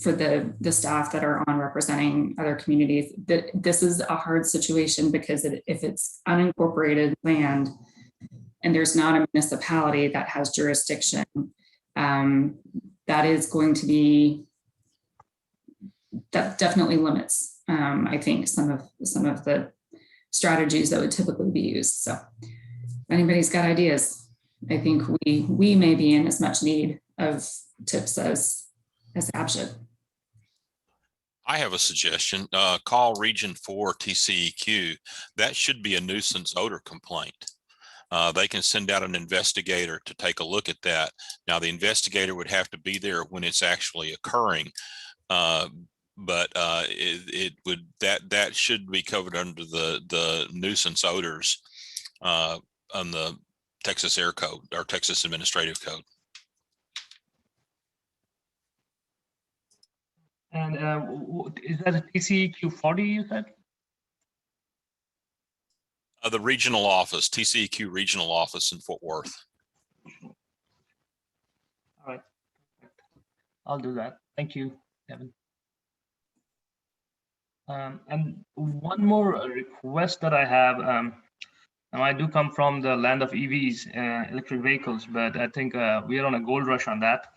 for the staff that are on representing other communities, this is a hard situation because if it's unincorporated land and there's not a municipality that has jurisdiction, that is going to be, that definitely limits, I think, some of the strategies that would typically be used. So if anybody's got ideas, I think we may be in as much need of tips as Abhijit. I have a suggestion. Call Region 4 TCEQ. That should be a nuisance odor complaint. They can send out an investigator to take a look at that. Now, the investigator would have to be there when it's actually occurring. But that should be covered under the nuisance odors on the Texas Air Code or Texas Administrative Code. And is that a TCEQ 40 you said? The regional office, TCEQ regional office in Fort Worth. All right, I'll do that. Thank you, Kevin. And one more request that I have. Now I do come from the land of EVs, electric vehicles, but I think we are on a gold rush on that.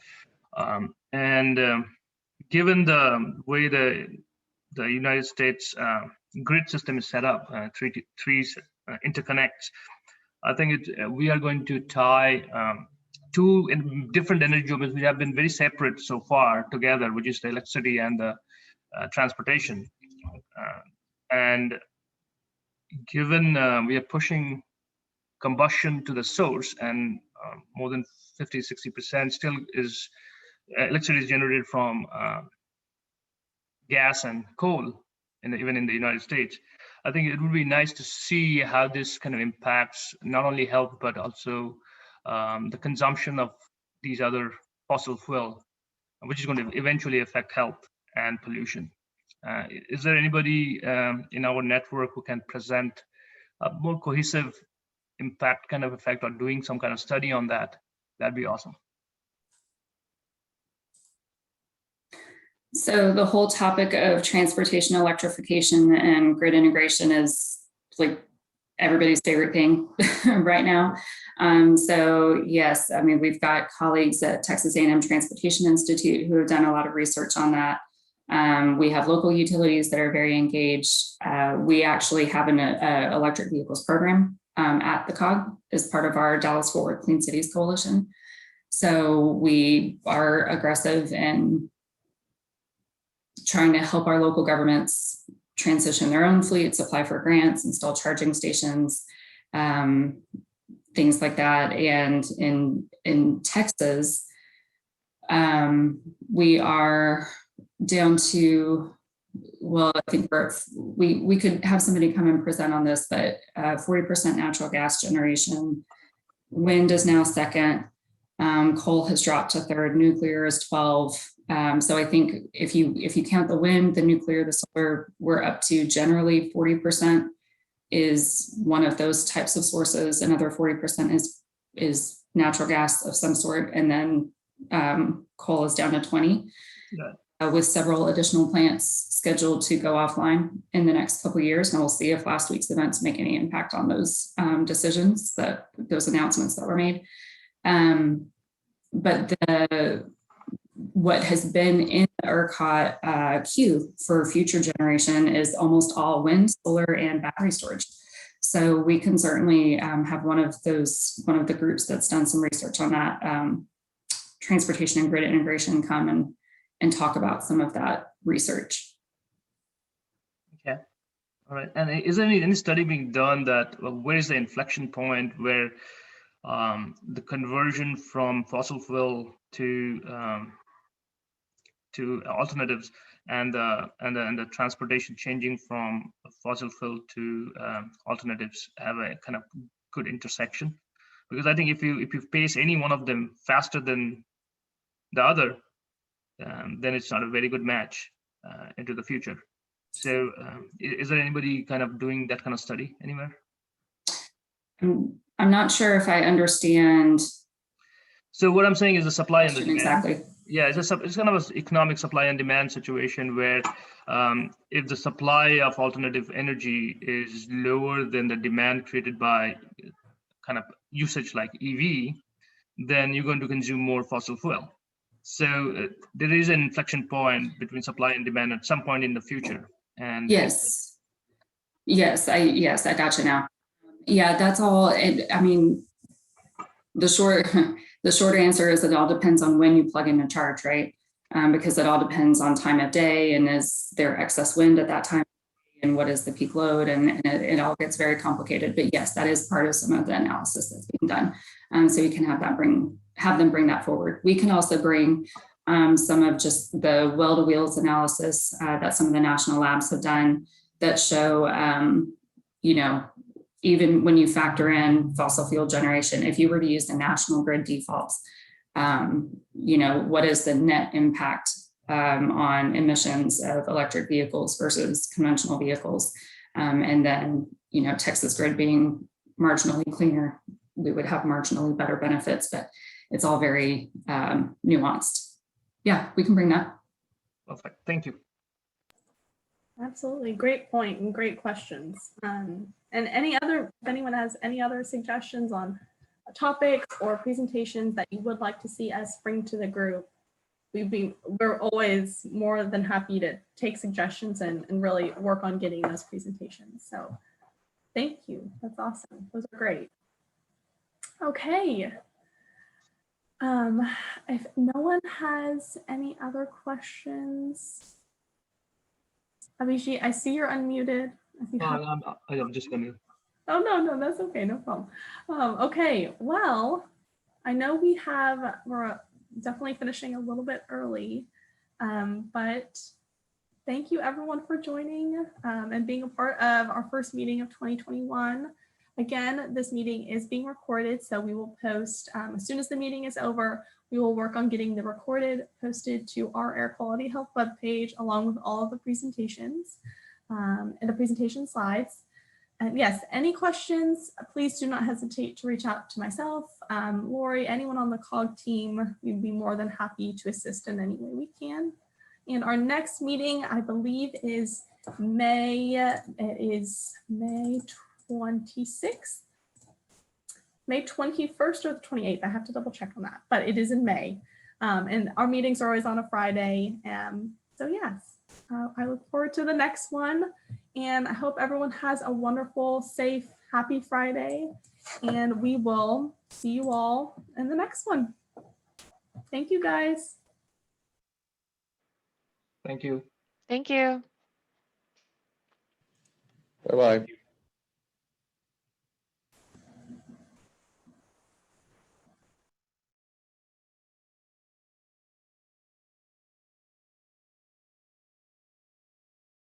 Given the way the United States grid system is set up, trees interconnects, I think we are going to tie two different energy domains which have been very separate so far together, which is the electricity and the transportation. And given we are pushing combustion to the source, and more than 50-60% still is electricity is generated from gas and coal, even in the United States. I think it would be nice to see how this kind of impacts not only health but also the consumption of these other fossil fuel, which is going to eventually affect health and pollution. Is there anybody in our network who can present a more cohesive impact kind of effect or doing some kind of study on that? That'd be awesome. So the whole topic of transportation electrification and grid integration is like everybody's favorite thing right now. So yes, I mean, we've got colleagues at Texas A&M Transportation Institute who have done a lot of research on that. We have local utilities that are very engaged. We actually have an electric vehicles program at the COG as part of our Dallas-Fort Worth Clean Cities Coalition. So we are aggressive in trying to help our local governments transition their own fleets, apply for grants, install charging stations, things like that. And in Texas, we are down to, well, I think we could have somebody come and present on this, but 40% natural gas generation, wind is now second, coal has dropped to third, nuclear is 12. So I think if you count the wind, the nuclear, the solar, we're up to generally 40% is one of those types of sources. Another 40% is natural gas of some sort, and then coal is down to 20. Yeah. With several additional plants scheduled to go offline in the next couple of years. And we'll see if last week's events make any impact on those decisions, those announcements that were made. But what has been in the ERCOT queue for future generation is almost all wind, solar, and battery storage. So we can certainly have one of the groups that's done some research on that, transportation and grid integration, come and talk about some of that research. Okay, all right. And is there any study being done that where is the inflection point where the conversion from fossil fuel to alternatives and the transportation changing from fossil fuel to alternatives have a kind of good intersection? Because I think if you pace any one of them faster than the other, then it's not a very good match into the future. So is there anybody kind of doing that kind of study anywhere? I'm not sure if I understand. So what I'm saying is the supply and the demand. Exactly. Yeah, it's kind of an economic supply and demand situation where if the supply of alternative energy is lower than the demand created by kind of usage like EV, then you're going to consume more fossil fuel. So there is an inflection point between supply and demand at some point in the future. And yes, I got you now. Yeah, that's all. I mean, the short answer is it all depends on when you plug in a charge, right? Because it all depends on time of day, and is there excess wind at that time, and what is the peak load, and it all gets very complicated. But yes, that is part of some of the analysis that's being done. So we can have them bring that forward. We can also bring some of just the well-to-wheels analysis that some of the national labs have done that show, even when you factor in fossil fuel generation, if you were to use the national grid defaults, what is the net impact on emissions of electric vehicles versus conventional vehicles? And then, Texas grid being marginally cleaner, we would have marginally better benefits, but it's all very nuanced. Yeah, we can bring that. Perfect. Thank you. Absolutely. Great point and great questions. And if anyone has any other suggestions on topics or presentations that you would like to see us bring to the group, we're always more than happy to take suggestions and really work on getting those presentations. So thank you. That's awesome. Those are great. Okay. If no one has any other questions, Abhijit, I see you're unmuted. I'm just going to. Oh, no, that's okay. No problem. Okay, well, I know we're definitely finishing a little bit early, but thank you everyone for joining and being a part of our first meeting of 2021. Again, this meeting is being recorded, so we will post, as soon as the meeting is over, we will work on getting the recorded posted to our Air Quality Health webpage, along with all of the presentations and the presentation slides. And yes, any questions, please do not hesitate to reach out to myself, Lori, anyone on the COG team. We'd be more than happy to assist in any way we can. And our next meeting, I believe, is May 26th, May 21st or the 28th. I have to double check on that, but it is in May. And our meetings are always on a Friday. So yes, I look forward to the next one. And I hope everyone has a wonderful, safe, happy Friday. And we will see you all in the next one. Thank you, guys. Thank you. Thank you. Bye-bye.